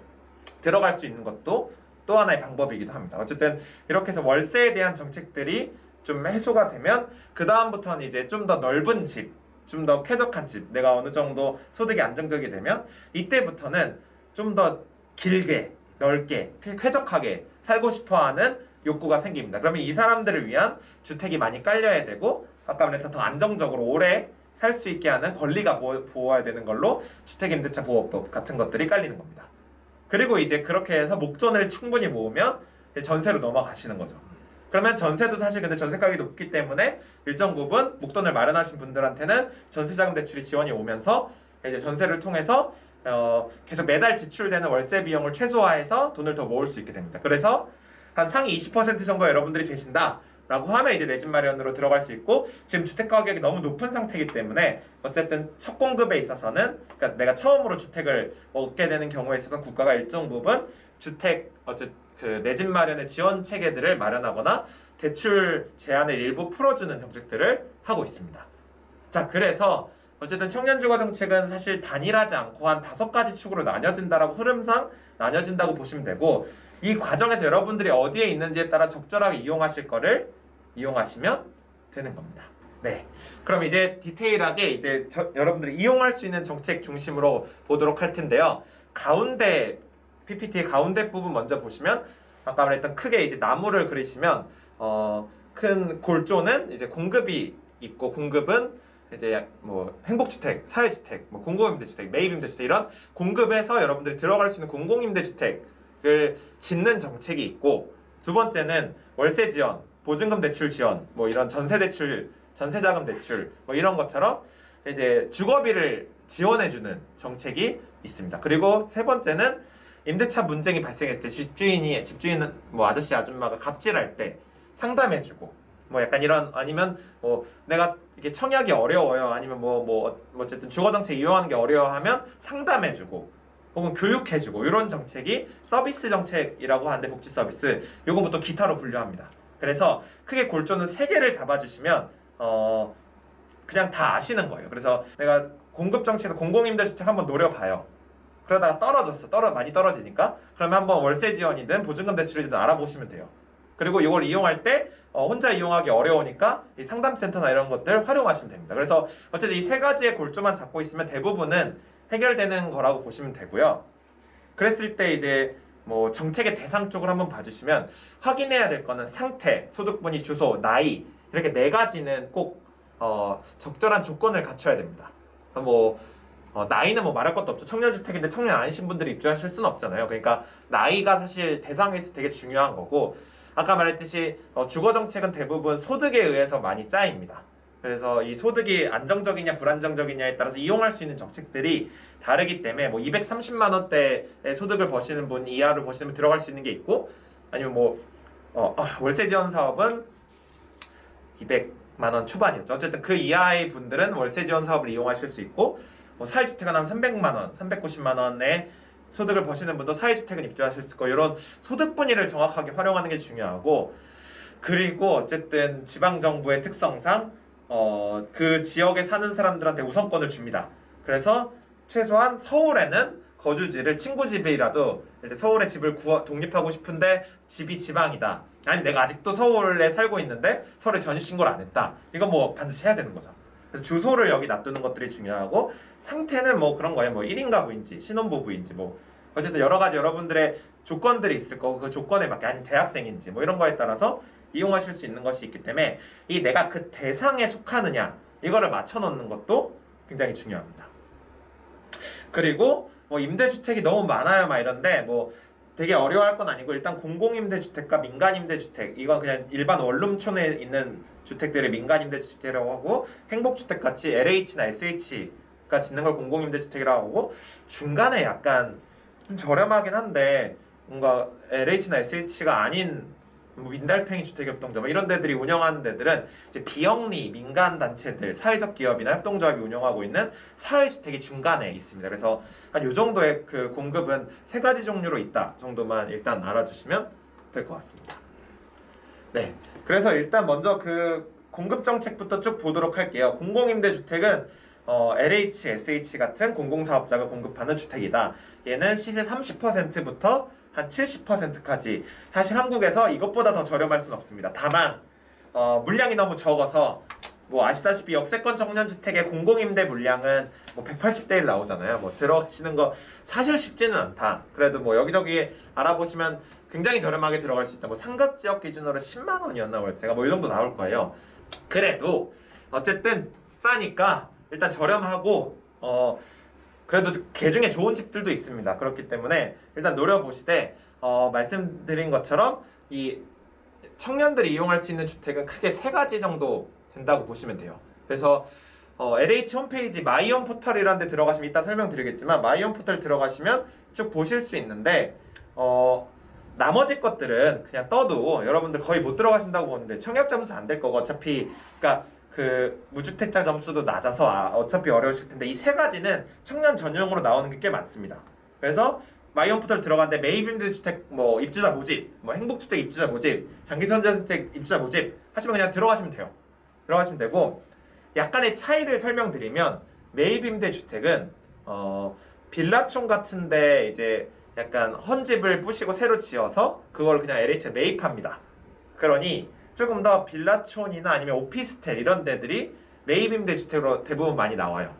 들어갈 수 있는 것도 또 하나의 방법이기도 합니다. 어쨌든 이렇게 해서 월세에 대한 정책들이 좀 해소가 되면 그 다음부터는 이제 좀 더 넓은 집 좀 더 쾌적한 집, 내가 어느 정도 소득이 안정적이 되면 이때부터는 좀 더 길게, 넓게, 쾌적하게 살고 싶어하는 욕구가 생깁니다. 그러면 이 사람들을 위한 주택이 많이 깔려야 되고 아까 말했던 더 안정적으로 오래 살 수 있게 하는 권리가 보호해야 되는 걸로 주택임대차 보호법 같은 것들이 깔리는 겁니다. 그리고 이제 그렇게 해서 목돈을 충분히 모으면 전세로 넘어가시는 거죠. 그러면 전세도 사실 근데 전세 가격이 높기 때문에 일정 부분 목돈을 마련하신 분들한테는 전세자금 대출이 지원이 오면서 이제 전세를 통해서 계속 매달 지출되는 월세 비용을 최소화해서 돈을 더 모을 수 있게 됩니다. 그래서 한 상위 20% 정도 여러분들이 되신다 라고 하면 이제 내 집 마련으로 들어갈 수 있고, 지금 주택 가격이 너무 높은 상태이기 때문에 어쨌든 첫 공급에 있어서는, 그러니까 내가 처음으로 주택을 얻게 되는 경우에 있어서 국가가 일정 부분 주택 내 집 마련의 지원 체계들을 마련하거나 대출 제한을 일부 풀어주는 정책들을 하고 있습니다. 자, 그래서 어쨌든 청년주거 정책은 사실 단일하지 않고 한 5가지 축으로 나뉘어진다라고, 흐름상 나뉘어진다고 보시면 되고, 이 과정에서 여러분들이 어디에 있는지에 따라 적절하게 이용하실 거를 이용하시면 되는 겁니다. 네, 그럼 이제 디테일하게 이제 여러분들이 이용할 수 있는 정책 중심으로 보도록 할 텐데요. 가운데 PPT의 가운데 부분 먼저 보시면 아까 말했던 크게 이제 나무를 그리시면 큰 골조는 이제 공급이 있고, 공급은 이제 뭐 행복주택, 사회주택, 뭐 공공임대주택, 매입임대주택 이런 공급에서 여러분들이 들어갈 수 있는 공공임대주택을 짓는 정책이 있고, 두 번째는 월세 지원, 보증금 대출 지원, 뭐 이런 전세 대출, 전세자금 대출 뭐 이런 것처럼 이제 주거비를 지원해주는 정책이 있습니다. 그리고 세 번째는 임대차 문쟁이 발생했을 때 집주인 뭐 아저씨 아줌마가 갑질할 때 상담해주고, 뭐 약간 이런, 아니면 뭐 내가 이게 청약이 어려워요, 아니면 뭐 어쨌든 주거 정책 이용하는 게 어려워하면 상담해주고 혹은 교육해주고, 이런 정책이 서비스 정책이라고 하는데, 복지 서비스, 요건 보통 기타로 분류합니다. 그래서 크게 골조는 3개를 잡아주시면 그냥 다 아시는 거예요. 그래서 내가 공급 정책에서 공공임대주택 한번 노려봐요. 그러다가 떨어졌어. 많이 떨어지니까 그러면 한번 월세 지원이든 보증금 대출이든 알아보시면 돼요. 그리고 이걸 이용할 때 혼자 이용하기 어려우니까 이 상담센터나 이런 것들 활용하시면 됩니다. 그래서 어쨌든 이 3가지의 골조만 잡고 있으면 대부분은 해결되는 거라고 보시면 되고요. 그랬을 때 이제 뭐 정책의 대상 쪽을 한번 봐주시면 확인해야 될 거는 상태, 소득분위, 주소, 나이, 이렇게 4가지는 꼭 적절한 조건을 갖춰야 됩니다. 뭐 나이는 뭐 말할 것도 없죠. 청년주택인데 청년 아니신 분들이 입주하실 수는 없잖아요. 그러니까 나이가 사실 대상에서 되게 중요한 거고, 아까 말했듯이 주거정책은 대부분 소득에 의해서 많이 짜입니다. 그래서 이 소득이 안정적이냐 불안정적이냐에 따라서 이용할 수 있는 정책들이 다르기 때문에, 뭐 230만 원대의 소득을 버시는 분 이하로 버시는 분 들어갈 수 있는 게 있고, 아니면 뭐 월세 지원 사업은 200만 원 초반이었죠. 어쨌든 그 이하의 분들은 월세 지원 사업을 이용하실 수 있고, 뭐 사회주택은 한 300만 원, 390만 원의 소득을 버시는 분도 사회주택은 입주하실 수 있고, 이런 소득 분위를 정확하게 활용하는 게 중요하고, 그리고 어쨌든 지방정부의 특성상 그 지역에 사는 사람들한테 우선권을 줍니다. 그래서 최소한 서울에는 거주지를, 친구 집이라도 이제 서울에 집을 독립하고 싶은데 집이 지방이다, 아니 내가 아직도 서울에 살고 있는데 서울에 전입신고를 안 했다, 이건 뭐 반드시 해야 되는 거죠. 그래서 주소를 여기 놔두는 것들이 중요하고, 상태는 뭐 그런 거예요. 뭐 1인 가구인지 신혼부부인지 뭐 어쨌든 여러 가지 여러분들의 조건들이 있을 거고, 그 조건에 맞게, 아니 대학생인지 뭐 이런 거에 따라서 이용하실 수 있는 것이 있기 때문에, 이 내가 그 대상에 속하느냐 이거를 맞춰 놓는 것도 굉장히 중요합니다. 그리고 뭐 임대주택이 너무 많아요 막 이런데, 뭐 되게 어려워할 건 아니고, 일단 공공임대주택과 민간임대주택, 이건 그냥 일반 원룸촌에 있는 주택들을 민간임대주택이라고 하고, 행복주택같이 LH나 SH가 짓는 걸 공공임대주택이라고 하고, 중간에 약간 좀 저렴하긴 한데 뭔가 LH나 SH가 아닌 뭐 민달팽이 주택협동조합 이런 데들이 운영하는 데들은 이제 비영리 민간 단체들, 사회적 기업이나 협동조합이 운영하고 있는 사회주택이 중간에 있습니다. 그래서 한 요 정도의 그 공급은 3가지 종류로 있다 정도만 일단 알아주시면 될 것 같습니다. 네, 그래서 일단 먼저 그 공급 정책부터 쭉 보도록 할게요. 공공임대주택은 LH, SH 같은 공공사업자가 공급하는 주택이다. 얘는 시세 30%부터 한 70%까지, 사실 한국에서 이것보다 더 저렴할 수는 없습니다. 다만 물량이 너무 적어서 뭐 아시다시피 역세권 청년주택의 공공임대 물량은 뭐 180대 1 나오잖아요. 뭐 들어가시는 거 사실 쉽지는 않다. 그래도 뭐 여기저기 알아보시면 굉장히 저렴하게 들어갈 수 있다. 뭐 상급지역 기준으로 10만 원이었나 월세가 뭐 이 정도 나올 거예요. 그래도 어쨌든 싸니까 일단 저렴하고 그래도 개 중에 좋은 집들도 있습니다. 그렇기 때문에 일단 노려보시되 말씀드린 것처럼 이 청년들이 이용할 수 있는 주택은 크게 세 가지 정도 된다고 보시면 돼요. 그래서 LH 홈페이지 마이홈 포털이라는 데 들어가시면 이따 설명드리겠지만 마이홈 포털 들어가시면 쭉 보실 수 있는데 나머지 것들은 그냥 떠도 여러분들 거의 못 들어가신다고 보는데 청약 점수 안 될 거고 어차피 그러니까 그 무주택자 점수도 낮아서 어차피 어려우실 텐데 이 세 가지는 청년 전용으로 나오는 게 꽤 많습니다. 그래서 마이홈 포털 들어갔는데 매입임대주택 뭐 입주자 모집, 뭐 행복주택 입주자 모집, 장기선제주택 입주자 모집 하시면 그냥 들어가시면 돼요. 들어가시면 되고 약간의 차이를 설명드리면 매입임대주택은 빌라촌 같은데 이제 약간 헌집을 부시고 새로 지어서 그걸 그냥 LH에 매입합니다. 그러니 조금 더 빌라촌이나 아니면 오피스텔 이런 데들이 매입임대주택으로 대부분 많이 나와요.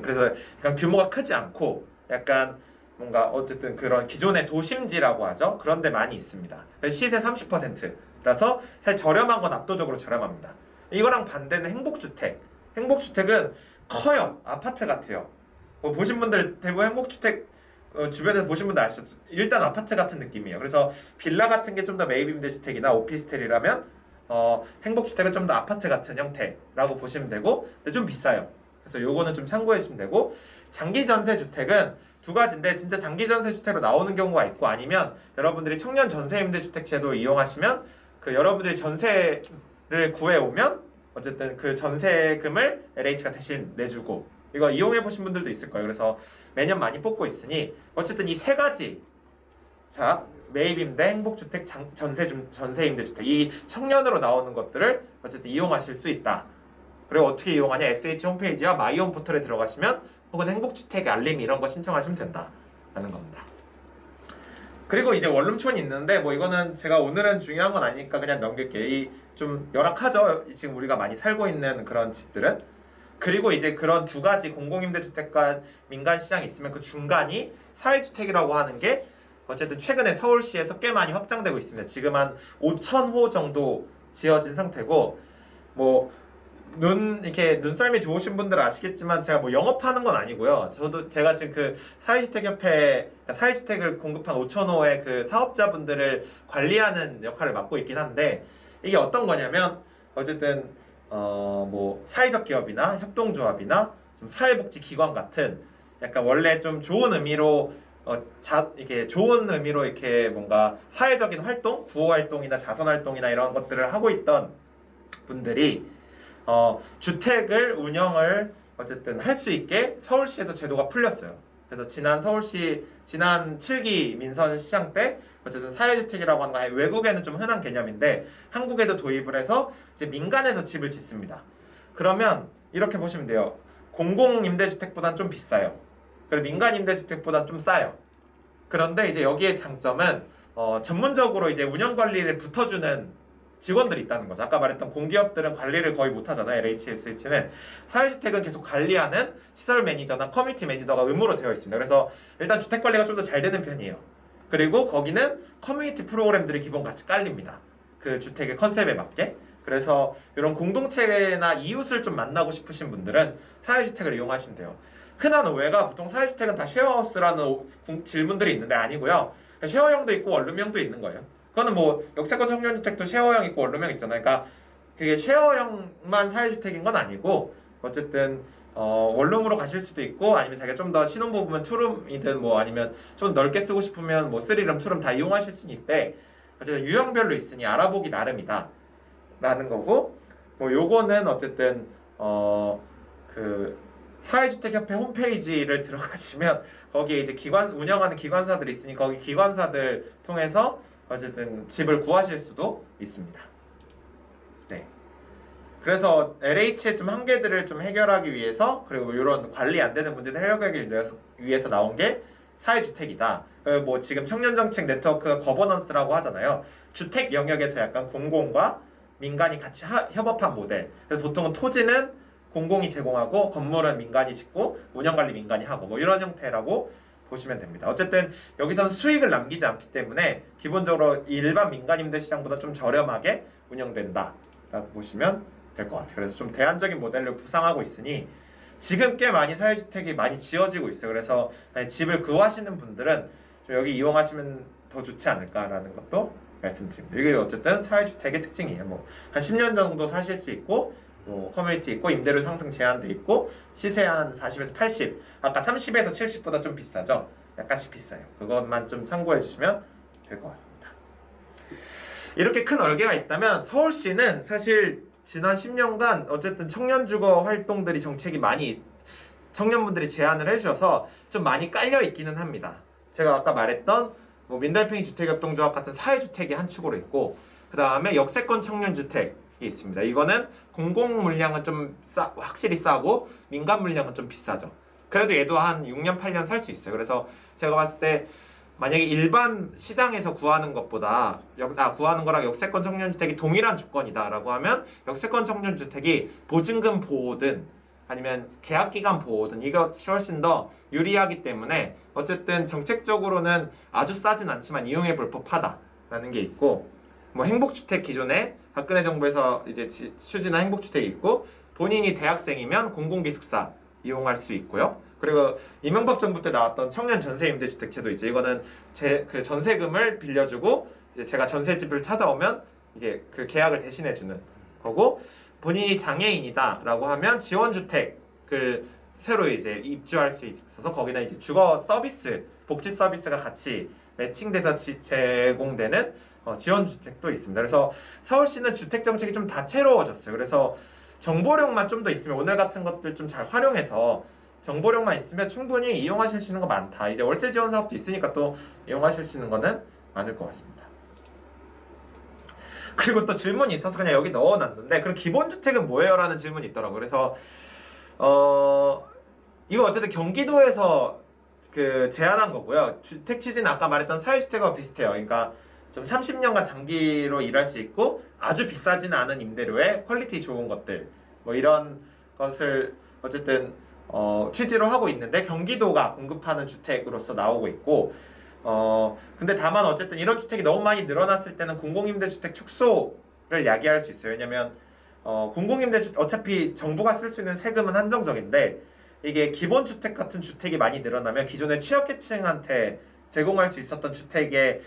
그래서 약간 규모가 크지 않고 약간 뭔가 어쨌든 그런 기존의 도심지라고 하죠. 그런 데 많이 있습니다. 시세 30%라서 사실 저렴한 건 압도적으로 저렴합니다. 이거랑 반대는 행복주택. 행복주택은 커요. 아파트 같아요. 뭐 보신 분들 대부분 행복주택 주변에서 보신 분들 아시죠? 일단 아파트 같은 느낌이에요. 그래서 빌라 같은 게 좀 더 매입임대주택이나 오피스텔이라면 행복주택은 좀 더 아파트 같은 형태라고 보시면 되고 근데 좀 비싸요. 그래서 요거는 좀 참고해 주시면 되고 장기전세주택은 두 가지인데 진짜 장기전세주택으로 나오는 경우가 있고 아니면 여러분들이 청년 전세임대주택 제도 이용하시면 그 여러분들이 전세를 구해오면 어쨌든 그 전세금을 LH가 대신 내주고 이거 이용해 보신 분들도 있을 거예요. 그래서 매년 많이 뽑고 있으니 어쨌든 이 세 가지 자 매입임대, 행복주택, 전세임대주택 이 청년으로 나오는 것들을 어쨌든 이용하실 수 있다. 그리고 어떻게 이용하냐 SH 홈페이지와 마이홈 포털에 들어가시면 혹은 행복주택 알림 이런 거 신청하시면 된다라는 겁니다. 그리고 이제 원룸촌이 있는데 뭐 이거는 제가 오늘은 중요한 건 아니니까 그냥 넘길게요. 이 좀 열악하죠. 지금 우리가 많이 살고 있는 그런 집들은. 그리고 이제 그런 두 가지 공공임대주택과 민간시장이 있으면 그 중간이 사회주택이라고 하는 게 어쨌든 최근에 서울시에서 꽤 많이 확장되고 있습니다. 지금 한 5,000호 정도 지어진 상태고 뭐 이렇게 눈썰미 좋으신 분들은 아시겠지만 제가 뭐 영업하는 건 아니고요. 제가 지금 그 사회주택협회 그러니까 사회주택을 공급한 5,000호의 그 사업자분들을 관리하는 역할을 맡고 있긴 한데 이게 어떤 거냐면 어쨌든 뭐 사회적 기업이나 협동조합이나 좀 사회복지기관 같은 약간 원래 좀 좋은 의미로 이렇게 좋은 의미로 이렇게 뭔가 사회적인 활동, 구호 활동이나 자선 활동이나 이런 것들을 하고 있던 분들이 주택을 운영을 어쨌든 할 수 있게 서울시에서 제도가 풀렸어요. 그래서 지난 7기 민선 시장 때 어쨌든 사회주택이라고 하는 거 외국에는 좀 흔한 개념인데 한국에도 도입을 해서 이제 민간에서 집을 짓습니다. 그러면 이렇게 보시면 돼요. 공공임대주택보다는 좀 비싸요. 그리고 민간임대주택보다는 좀 싸요. 그런데 이제 여기의 장점은 전문적으로 이제 운영관리를 붙어주는 직원들이 있다는 거죠. 아까 말했던 공기업들은 관리를 거의 못하잖아요. LHSH는 사회주택은 계속 관리하는 시설 매니저나 커뮤니티 매니저가 의무로 되어 있습니다. 그래서 일단 주택 관리가 좀 더 잘 되는 편이에요. 그리고 거기는 커뮤니티 프로그램들이 기본 같이 깔립니다. 그 주택의 컨셉에 맞게. 그래서 이런 공동체나 이웃을 좀 만나고 싶으신 분들은 사회주택을 이용하시면 돼요. 흔한 오해가 보통 사회주택은 다 쉐어하우스라는 질문들이 있는데 아니고요. 쉐어형도 있고 원룸형도 있는 거예요. 그거는 뭐 역세권 청년주택도 쉐어형 있고 원룸형 있잖아요. 그러니까 그게 쉐어형만 사회주택인 건 아니고 어쨌든 원룸으로 가실 수도 있고 아니면 자기가 좀 더 신혼부부면 투룸이든 뭐 아니면 좀 넓게 쓰고 싶으면 뭐 3룸, 2룸 다 이용하실 수는 있대. 어쨌든 유형별로 있으니 알아보기 나름이다 라는 거고 뭐 요거는 어쨌든 그 사회주택협회 홈페이지를 들어가시면 거기에 이제 운영하는 기관사들이 있으니 거기 기관사들 통해서 어쨌든 집을 구하실 수도 있습니다. 네. 그래서 LH의 좀 한계들을 좀 해결하기 위해서 그리고 이런 관리 안 되는 문제를 해결하기 위해서 나온 게 사회주택이다. 뭐 지금 청년정책 네트워크 거버넌스라고 하잖아요. 주택 영역에서 약간 공공과 민간이 같이 협업한 모델. 그래서 보통은 토지는 공공이 제공하고 건물은 민간이 짓고 운영관리 민간이 하고 뭐 이런 형태라고 보시면 됩니다. 어쨌든 여기선 수익을 남기지 않기 때문에 기본적으로 일반 민간 임대 시장보다 좀 저렴하게 운영된다라고 보시면 될 것 같아요. 그래서 좀 대안적인 모델로 구상하고 있으니 지금 꽤 많이 사회주택이 많이 지어지고 있어요. 그래서 집을 구하시는 분들은 좀 여기 이용하시면 더 좋지 않을까라는 것도 말씀드립니다. 이게 어쨌든 사회주택의 특징이에요. 뭐 한 10년 정도 사실 수 있고 뭐 커뮤니티 있고 임대료 상승 제한돼 있고 시세 한 40에서 80 아까 30에서 70보다 좀 비싸죠. 약간씩 비싸요. 그것만 좀 참고해 주시면 될 것 같습니다. 이렇게 큰 얼개가 있다면 서울시는 사실 지난 10년간 어쨌든 청년주거 활동들이 정책이 많이 청년분들이 제안을 해주셔서 좀 많이 깔려 있기는 합니다. 제가 아까 말했던 뭐 민달팽이 주택협동조합 같은 사회주택이 한 축으로 있고 그 다음에 역세권 청년주택이 있습니다. 이거는 공공 물량은 좀 확실히 싸고 민간 물량은 좀 비싸죠. 그래도 얘도 한 6년 8년 살 수 있어요. 그래서 제가 봤을 때 만약에 일반 시장에서 구하는 것보다 구하는 거랑 역세권 청년주택이 동일한 조건이다라고 하면 역세권 청년주택이 보증금 보호든 아니면 계약기간 보호든 이것이 훨씬 더 유리하기 때문에 어쨌든 정책적으로는 아주 싸진 않지만 이용해 볼 법하다라는 게 있고 뭐 행복주택 기존에 박근혜 정부에서 이제 추진한 행복주택이 있고 본인이 대학생이면 공공기숙사 이용할 수 있고요. 그리고 이명박 정부 때 나왔던 청년 전세 임대주택 제도 있죠. 이거는 그 전세금을 빌려주고 이제 제가 전세집을 찾아오면 이게 그 계약을 대신해 주는 거고 본인이 장애인이다라고 하면 지원주택을 새로 이제 입주할 수 있어서 거기다 이제 주거 서비스, 복지 서비스가 같이 매칭돼서 제공되는 지원주택도 있습니다. 그래서 서울시는 주택 정책이 좀 다채로워졌어요. 그래서 정보력만 좀 더 있으면 오늘 같은 것들 좀 잘 활용해서 정보력만 있으면 충분히 이용하실 수 있는 거 많다. 이제 월세 지원 사업도 있으니까 또 이용하실 수 있는 거는 많을 것 같습니다. 그리고 또 질문이 있어서 그냥 여기 넣어놨는데 그럼 기본주택은 뭐예요? 라는 질문이 있더라고요. 그래서 이거 어쨌든 경기도에서 그 제안한 거고요. 주택 취지는 아까 말했던 사회주택과 비슷해요. 그러니까 좀 30년간 장기로 일할 수 있고 아주 비싸지는 않은 임대료에 퀄리티 좋은 것들 뭐 이런 것을 어쨌든 취지로 하고 있는데 경기도가 공급하는 주택으로서 나오고 있고 근데 다만 어쨌든 이런 주택이 너무 많이 늘어났을 때는 공공임대주택 축소를 야기할 수 있어요. 왜냐면 공공임대주택 어차피 정부가 쓸 수 있는 세금은 한정적인데 이게 기본주택 같은 주택이 많이 늘어나면 기존의 취약계층한테 제공할 수 있었던 주택의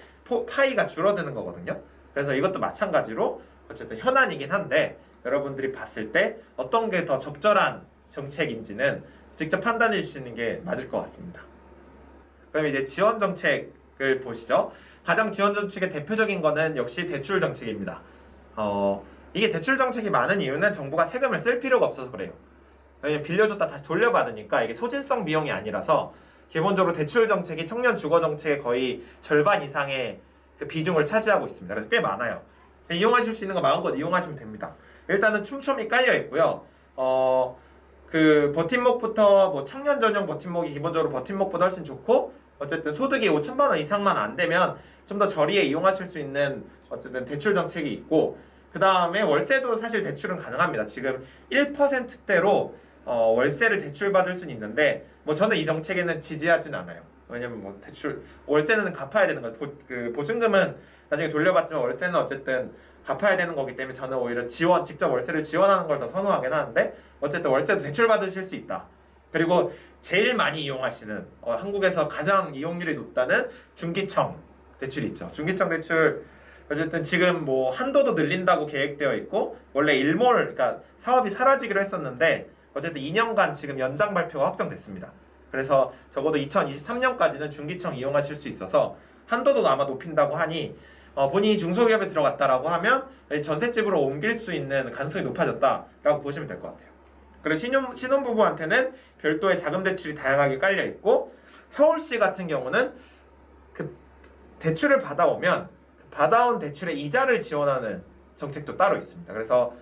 파이가 줄어드는 거거든요. 그래서 이것도 마찬가지로 어쨌든 현안이긴 한데 여러분들이 봤을 때 어떤 게 더 적절한 정책인지는 직접 판단해 주시는 게 맞을 것 같습니다. 그럼 이제 지원 정책을 보시죠. 가장 지원 정책의 대표적인 거는 역시 대출 정책입니다. 이게 대출 정책이 많은 이유는 정부가 세금을 쓸 필요가 없어서 그래요. 왜냐면 빌려줬다 다시 돌려받으니까 이게 소진성 비용이 아니라서 기본적으로 대출 정책이 청년 주거 정책의 거의 절반 이상의 그 비중을 차지하고 있습니다. 그래서 꽤 많아요. 이용하실 수 있는 거 마음껏 이용하시면 됩니다. 일단은 촘촘히 깔려 있고요. 그 버팀목부터 뭐 청년 전용 버팀목이 기본적으로 버팀목보다 훨씬 좋고 어쨌든 소득이 5천만 원 이상만 안 되면 좀 더 저리에 이용하실 수 있는 어쨌든 대출 정책이 있고 그 다음에 월세도 사실 대출은 가능합니다. 지금 1%대로 월세를 대출받을 수는 있는데 뭐 저는 이 정책에는 지지하진 않아요. 왜냐면 뭐 대출 월세는 갚아야 되는 거예요. 그 보증금은 나중에 돌려받지만 월세는 어쨌든 갚아야 되는 거기 때문에 저는 오히려 직접 월세를 지원하는 걸 더 선호하긴 하는데 어쨌든 월세도 대출 받으실 수 있다. 그리고 제일 많이 이용하시는 한국에서 가장 이용률이 높다는 중기청 대출이 있죠. 중기청 대출 어쨌든 지금 뭐 한도도 늘린다고 계획되어 있고 원래 일몰 그러니까 사업이 사라지기로 했었는데 어쨌든 2년간 지금 연장 발표가 확정됐습니다. 그래서 적어도 2023년까지는 중기청 이용하실 수 있어서 한도도 아마 높인다고 하니 본인이 중소기업에 들어갔다라고 하면 전셋집으로 옮길 수 있는 가능성이 높아졌다라고 보시면 될 것 같아요. 그리고 신혼부부한테는 별도의 자금 대출이 다양하게 깔려 있고 서울시 같은 경우는 그 대출을 받아오면 받아온 대출의 이자를 지원하는 정책도 따로 있습니다. 그래서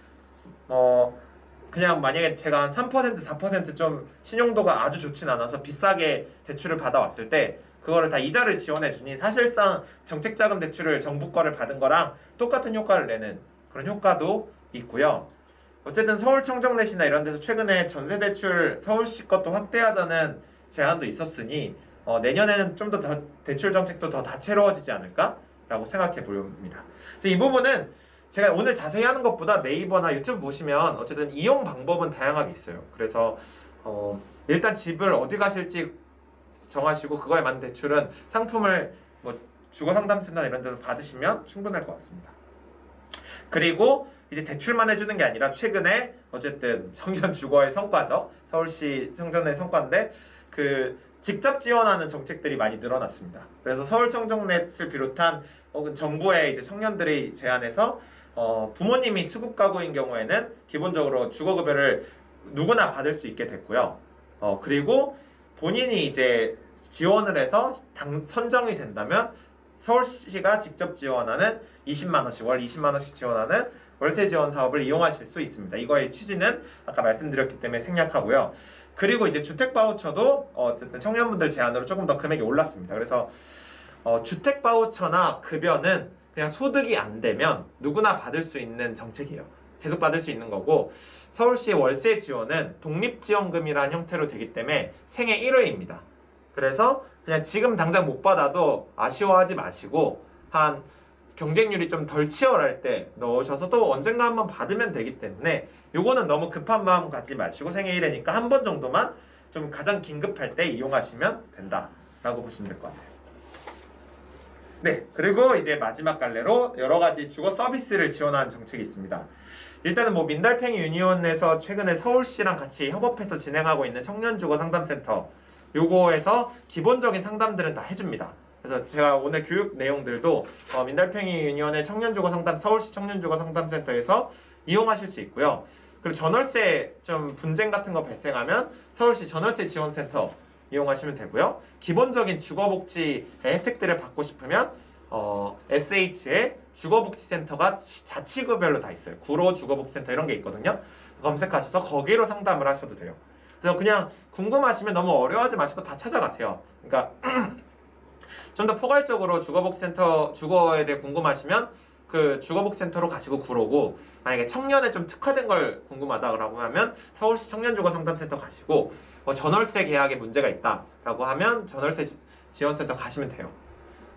그냥 만약에 제가 한 3%, 4% 좀 신용도가 아주 좋진 않아서 비싸게 대출을 받아왔을 때 그거를 다 이자를 지원해 주니 사실상 정책자금 대출을 정부 거를 받은 거랑 똑같은 효과를 내는 그런 효과도 있고요. 어쨌든 서울 청정넷이나 이런 데서 최근에 전세 대출 서울시 것도 확대하자는 제안도 있었으니 내년에는 좀 더 대출 정책도 더 다채로워지지 않을까라고 생각해 봅니다. 그래서 이 부분은 제가 오늘 자세히 하는 것보다 네이버나 유튜브 보시면 어쨌든 이용 방법은 다양하게 있어요. 그래서 일단 집을 어디 가실지 정하시고 그거에 맞는 대출은 상품을 뭐 주거상담센터나 이런 데서 받으시면 충분할 것 같습니다. 그리고 이제 대출만 해주는 게 아니라 최근에 어쨌든 청년 주거의 성과죠. 서울시 청정넷 성과인데 그 직접 지원하는 정책들이 많이 늘어났습니다. 그래서 서울 청정넷을 비롯한 혹은 정부의 이제 청년들이 제안해서 부모님이 수급 가구인 경우에는 기본적으로 주거급여를 누구나 받을 수 있게 됐고요. 그리고 본인이 이제 지원을 해서 선정이 된다면 서울시가 직접 지원하는 20만 원씩 월 20만 원씩 지원하는 월세 지원 사업을 이용하실 수 있습니다. 이거의 취지는 아까 말씀드렸기 때문에 생략하고요. 그리고 이제 주택 바우처도 어쨌든 청년분들 제안으로 조금 더 금액이 올랐습니다. 그래서 주택 바우처나 급여는 그냥 소득이 안 되면 누구나 받을 수 있는 정책이에요. 계속 받을 수 있는 거고 서울시 월세 지원은 독립지원금이라는 형태로 되기 때문에 생애 1회입니다. 그래서 그냥 지금 당장 못 받아도 아쉬워하지 마시고 한 경쟁률이 좀 덜 치열할 때 넣으셔서 또 언젠가 한번 받으면 되기 때문에 요거는 너무 급한 마음 갖지 마시고 생애 1회니까 한 번 정도만 좀 가장 긴급할 때 이용하시면 된다라고 보시면 될 것 같아요. 네, 그리고 이제 마지막 갈래로 여러 가지 주거 서비스를 지원하는 정책이 있습니다. 일단은 뭐 민달팽이 유니온에서 최근에 서울시랑 같이 협업해서 진행하고 있는 청년주거 상담센터 요거에서 기본적인 상담들은 다 해줍니다. 그래서 제가 오늘 교육 내용들도 민달팽이 유니온의 청년주거 상담 서울시 청년주거 상담센터에서 이용하실 수 있고요. 그리고 전월세 좀 분쟁 같은 거 발생하면 서울시 전월세 지원센터 이용하시면 되고요. 기본적인 주거복지의 혜택들을 받고 싶으면 SH의 주거복지센터가 자치구별로 다 있어요. 구로 주거복지센터 이런 게 있거든요. 검색하셔서 거기로 상담을 하셔도 돼요. 그래서 그냥 궁금하시면 너무 어려워하지 마시고 다 찾아가세요. 그러니까 좀 더 포괄적으로 주거복지센터 주거에 대해 궁금하시면 그 주거복지센터로 가시고 구로고 만약에 청년에 좀 특화된 걸 궁금하다고 하면 서울시 청년주거상담센터 가시고 전월세 계약에 문제가 있다라고 하면 전월세 지원센터 가시면 돼요.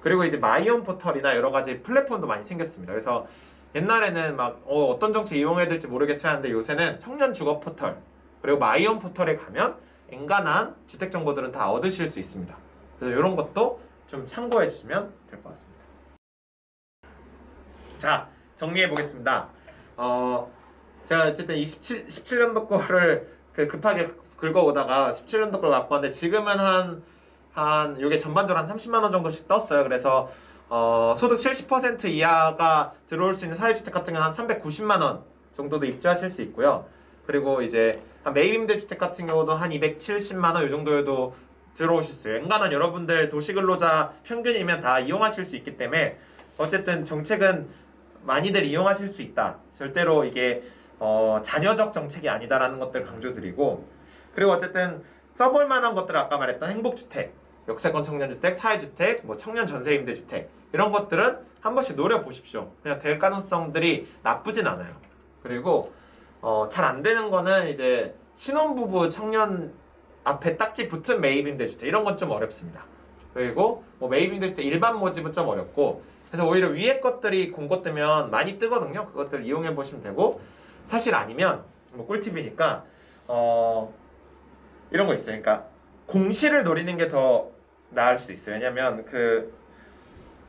그리고 이제 마이홈 포털이나 여러 가지 플랫폼도 많이 생겼습니다. 그래서 옛날에는 막 어떤 정책 이용해야 될지 모르겠어야 하는데 요새는 청년 주거 포털 그리고 마이홈 포털에 가면 엔간한 주택 정보들은 다 얻으실 수 있습니다. 그래서 이런 것도 좀 참고해 주시면 될 것 같습니다. 자, 정리해 보겠습니다. 제가 어쨌든 17년도 거를 급하게 긁어오다가 17년도 걸 갖고 왔는데 지금은 요게 전반적으로 한 30만 원 정도씩 떴어요. 그래서 소득 70% 이하가 들어올 수 있는 사회주택 같은 경우는 한 390만 원 정도도 입주하실 수 있고요. 그리고 이제 매입임대주택 같은 경우도 한 270만 원 이 정도에도 들어오실 수 있어요. 엔간한 여러분들 도시근로자 평균이면 다 이용하실 수 있기 때문에 어쨌든 정책은 많이들 이용하실 수 있다. 절대로 이게 자녀적 정책이 아니다라는 것들 강조드리고 그리고 어쨌든 써볼 만한 것들을 아까 말했던 행복주택, 역세권 청년주택, 사회주택, 뭐 청년 전세임대주택 이런 것들은 한 번씩 노려보십시오. 그냥 될 가능성들이 나쁘진 않아요. 그리고 잘 안 되는 거는 이제 신혼부부 청년 앞에 딱지 붙은 매입임대주택 이런 건 좀 어렵습니다. 그리고 뭐 매입임대주택 일반 모집은 좀 어렵고 그래서 오히려 위에 것들이 공고 뜨면 많이 뜨거든요. 그것들 이용해 보시면 되고 사실 아니면 뭐 꿀팁이니까 이런 거 있어요. 그러니까 공시를 노리는 게 더 나을 수 있어요. 왜냐면 그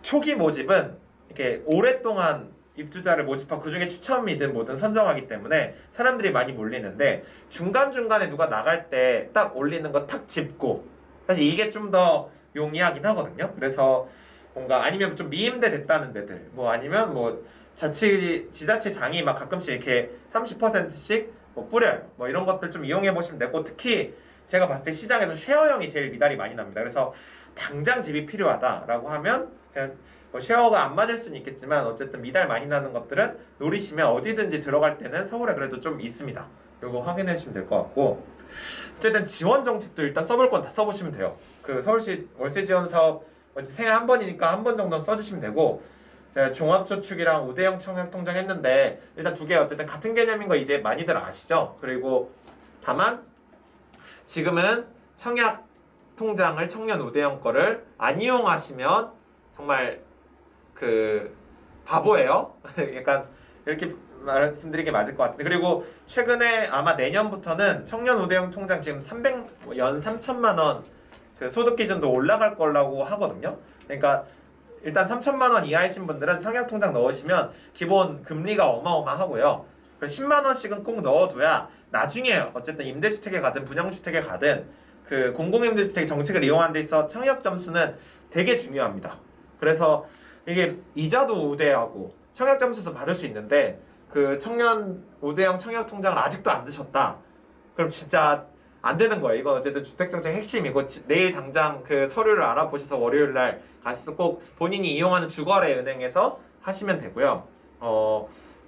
초기 모집은 이렇게 오랫동안 입주자를 모집하고 그 중에 추첨이든 뭐든 선정하기 때문에 사람들이 많이 몰리는데 중간중간에 누가 나갈 때 딱 올리는 거 탁 짚고 사실 이게 좀 더 용이하긴 하거든요. 그래서 뭔가 아니면 좀 미임대 됐다는 데들 뭐 아니면 뭐 지자체장이 막 가끔씩 이렇게 30%씩 뭐 뿌려요. 뭐 이런 것들 좀 이용해 보시면 되고 특히 제가 봤을 때 시장에서 쉐어형이 제일 미달이 많이 납니다. 그래서 당장 집이 필요하다라고 하면 그냥 뭐 쉐어가 안 맞을 수는 있겠지만 어쨌든 미달 많이 나는 것들은 노리시면 어디든지 들어갈 때는 서울에 그래도 좀 있습니다. 이거 확인해 주시면 될 것 같고 어쨌든 지원 정책도 일단 써볼 건 다 써보시면 돼요. 그 서울시 월세 지원 사업 생애 한 번이니까 한 번 정도는 써주시면 되고 제가 종합저축이랑 우대형 청약통장 했는데 일단 두 개 어쨌든 같은 개념인 거 이제 많이들 아시죠? 그리고 다만 지금은 청약통장을 청년 우대형 거를 안 이용하시면 정말 그 바보예요. 약간 이렇게 말씀드리는 게 맞을 것 같은데 그리고 최근에 아마 내년부터는 청년 우대형 통장 지금 연 3천만 원 그 소득 기준도 올라갈 거라고 하거든요. 그러니까 일단 3천만 원 이하이신 분들은 청약통장 넣으시면 기본 금리가 어마어마하고요. 10만 원씩은 꼭 넣어둬야 나중에 어쨌든 임대주택에 가든 분양주택에 가든 그 공공임대주택 정책을 이용하는 데 있어 청약 점수는 되게 중요합니다. 그래서 이게 이자도 우대하고 청약 점수도 받을 수 있는데 그 청년 우대형 청약 통장을 아직도 안 드셨다. 그럼 진짜 안 되는 거예요. 이건 어쨌든 주택정책 핵심이고 내일 당장 그 서류를 알아보셔서 월요일 날 가셔서 꼭 본인이 이용하는 주거래 은행에서 하시면 되고요.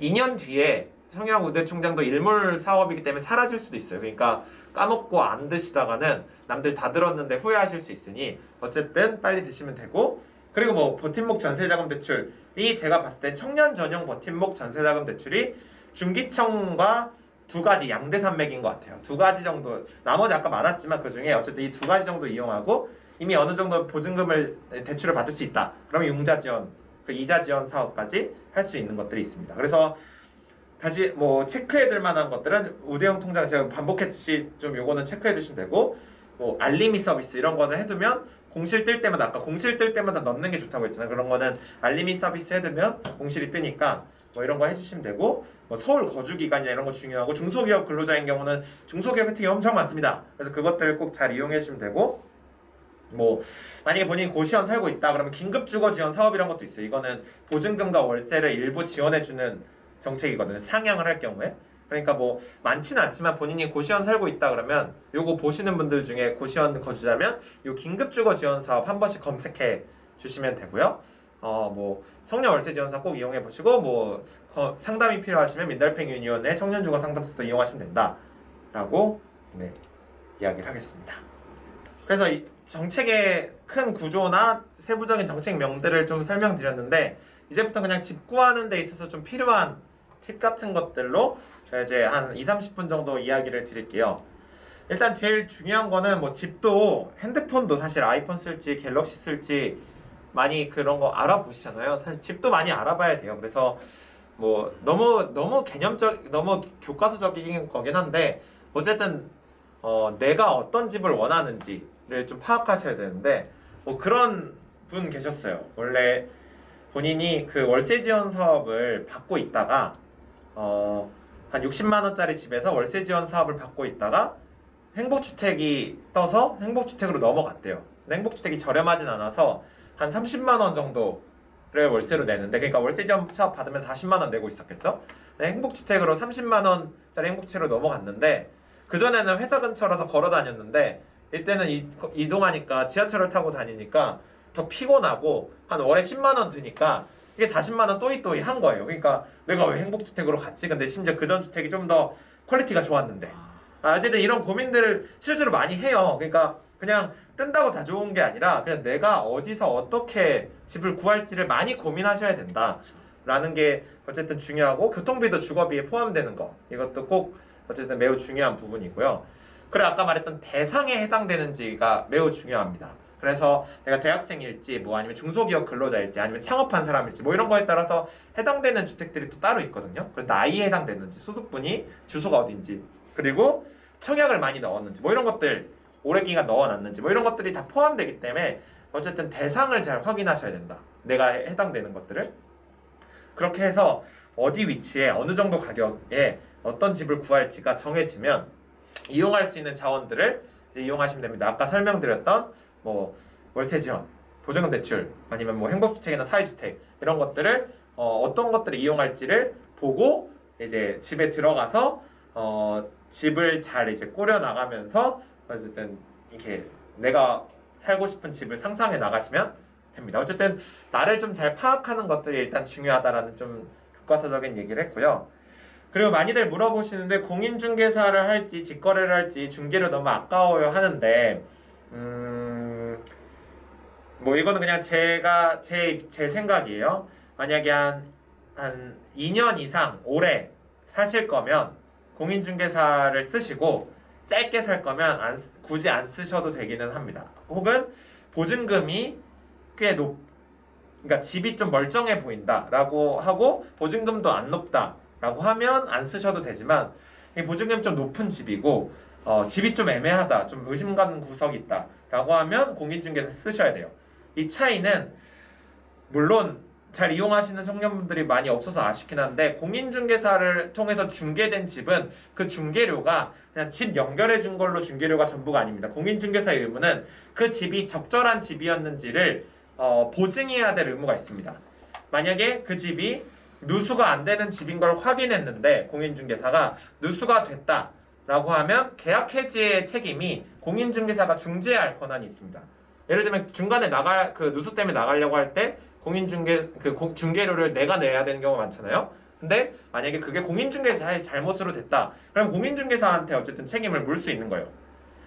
2년 뒤에 청약 우대 총장도 일몰 사업이기 때문에 사라질 수도 있어요. 그러니까 까먹고 안 드시다가는 남들 다 들었는데 후회하실 수 있으니 어쨌든 빨리 드시면 되고 그리고 뭐 버팀목 전세자금 대출이 제가 봤을 때 청년 전용 버팀목 전세자금 대출이 중기청과 두 가지 양대 산맥인 것 같아요. 두 가지 정도 나머지 아까 많았지만 그 중에 어쨌든 이 두 가지 정도 이용하고 이미 어느 정도 보증금을 대출을 받을 수 있다. 그러면 융자 지원, 그 이자 지원 사업까지 할 수 있는 것들이 있습니다. 그래서 다시 뭐 체크해둘 만한 것들은 우대형 통장 제가 반복했듯이 좀 요거는 체크해두시면 되고 뭐 알림이 서비스 이런 거는 해두면 공실 뜰 때마다 아까 공실 뜰 때마다 넣는 게 좋다고 했잖아요. 그런 거는 알림이 서비스 해두면 공실이 뜨니까 뭐 이런 거 해주시면 되고 뭐 서울 거주 기간이나 이런 거 중요하고 중소기업 근로자인 경우는 중소기업 혜택이 엄청 많습니다. 그래서 그것들을 꼭 잘 이용해 주시면 되고 뭐 만약에 본인이 고시원 살고 있다 그러면 긴급주거 지원 사업 이런 것도 있어요. 이거는 보증금과 월세를 일부 지원해 주는 정책이거든요. 상향을 할 경우에. 그러니까 뭐 많지는 않지만 본인이 고시원 살고 있다 그러면 요거 보시는 분들 중에 고시원 거주자면 요 긴급주거 지원 사업 한 번씩 검색해 주시면 되고요. 뭐 청년 월세 지원사 꼭 이용해 보시고 뭐 상담이 필요하시면 민달팽 유니온의 청년주거 상담센터 이용하시면 된다라고 이야기를 하겠습니다. 그래서 이 정책의 큰 구조나 세부적인 정책명들을 좀 설명드렸는데 이제부터 그냥 집 구하는 데 있어서 좀 필요한 팁 같은 것들로 이제 한 20-30분 정도 이야기를 드릴게요. 일단 제일 중요한 거는 뭐 집도 핸드폰도 사실 아이폰 쓸지 갤럭시 쓸지 많이 그런 거 알아보시잖아요. 사실 집도 많이 알아봐야 돼요. 그래서 뭐 너무 개념적 너무 교과서적인 거긴 한데 어쨌든 내가 어떤 집을 원하는지를 좀 파악하셔야 되는데 뭐 그런 분 계셨어요. 원래 본인이 그 월세 지원 사업을 받고 있다가 한 60만 원짜리 집에서 월세 지원 사업을 받고 있다가 행복주택이 떠서 행복주택으로 넘어갔대요. 근데 행복주택이 저렴하진 않아서 한 30만 원 정도를 월세로 내는데 그러니까 월세 지원 사업 받으면 40만 원 내고 있었겠죠. 근데 행복주택으로 30만 원짜리 행복주택으로 넘어갔는데 그전에는 회사 근처라서 걸어 다녔는데 이때는 이동하니까 지하철을 타고 다니니까 더 피곤하고 한 월에 10만 원 드니까 이게 40만 원 또이또이 한 거예요. 그러니까 내가 왜 행복주택으로 갔지? 근데 심지어 그전 주택이 좀 더 퀄리티가 좋았는데 어쨌든 이런 고민들을 실제로 많이 해요. 그러니까 그냥 뜬다고 다 좋은 게 아니라 그냥 내가 어디서 어떻게 집을 구할지를 많이 고민하셔야 된다라는 게 어쨌든 중요하고 교통비도 주거비에 포함되는 거 이것도 꼭 어쨌든 매우 중요한 부분이고요. 그래 아까 말했던 대상에 해당되는지가 매우 중요합니다. 그래서 내가 대학생일지 뭐 아니면 중소기업 근로자일지 아니면 창업한 사람일지 뭐 이런 거에 따라서 해당되는 주택들이 또 따로 있거든요. 그리고 나이에 해당되는지 소득분이 주소가 어딘지 그리고 청약을 많이 넣었는지 뭐 이런 것들 오래 기간 넣어놨는지 뭐 이런 것들이 다 포함되기 때문에 어쨌든 대상을 잘 확인하셔야 된다. 내가 해당되는 것들을 그렇게 해서 어디 위치에 어느 정도 가격에 어떤 집을 구할지가 정해지면 이용할 수 있는 자원들을 이제 이용하시면 됩니다. 아까 설명드렸던 뭐 월세 지원, 보증금 대출, 아니면 뭐 행복주택이나 사회주택 이런 것들을 어떤 것들을 이용할지를 보고 이제 집에 들어가서 집을 잘 이제 꾸려 나가면서 어쨌든 이렇게 내가 살고 싶은 집을 상상해 나가시면 됩니다. 어쨌든 나를 좀 잘 파악하는 것들이 일단 중요하다라는 좀 교과서적인 얘기를 했고요. 그리고 많이들 물어보시는데 공인중개사를 할지 직거래를 할지 중개료 너무 아까워요 하는데 뭐 이거는 그냥 제 생각이에요. 만약에 한 2년 이상 오래 사실 거면 공인중개사를 쓰시고 짧게 살 거면 굳이 안 쓰셔도 되기는 합니다. 혹은 보증금이 꽤 그러니까 집이 좀 멀쩡해 보인다라고 하고 보증금도 안 높다라고 하면 안 쓰셔도 되지만 이 보증금이 좀 높은 집이고 집이 좀 애매하다, 좀 의심 가는 구석이 있다라고 하면 공인중개사 쓰셔야 돼요. 이 차이는 물론 잘 이용하시는 청년분들이 많이 없어서 아쉽긴 한데 공인중개사를 통해서 중개된 집은 그 중개료가 그냥 집 연결해 준 걸로 중개료가 전부가 아닙니다. 공인중개사의 의무는 그 집이 적절한 집이었는지를 보증해야 될 의무가 있습니다. 만약에 그 집이 누수가 안 되는 집인 걸 확인했는데 공인중개사가 누수가 됐다라고 하면 계약 해지의 책임이 공인중개사가 중재할 권한이 있습니다. 예를 들면 중간에 그 누수 때문에 나가려고 할 때 중개료를 내가 내야 되는 경우가 많잖아요. 근데 만약에 그게 공인중개사의 잘못으로 됐다. 그럼 공인중개사한테 어쨌든 책임을 물 수 있는 거예요.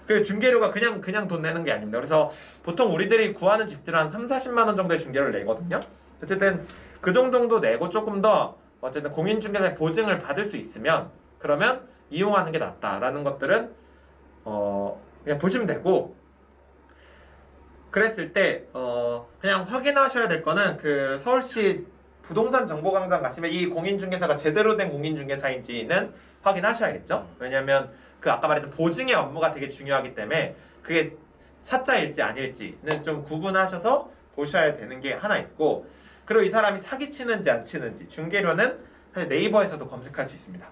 그 중개료가 그냥 돈 내는 게 아닙니다. 그래서 보통 우리들이 구하는 집들은 한 3, 40만 원 정도의 중개료를 내거든요. 어쨌든 그 정도 내고 조금 더 어쨌든 공인중개사의 보증을 받을 수 있으면 그러면 이용하는 게 낫다라는 것들은 그냥 보시면 되고, 그랬을 때 그냥 확인하셔야 될 거는 그 서울시 부동산 정보광장 가시면 이 공인중개사가 제대로 된 공인중개사인지는 확인하셔야겠죠. 왜냐하면 그 아까 말했던 보증의 업무가 되게 중요하기 때문에 그게 사짜일지 아닐지는 좀 구분하셔서 보셔야 되는 게 하나 있고, 그리고 이 사람이 사기치는지 안 치는지 중개료는 사실 네이버에서도 검색할 수 있습니다.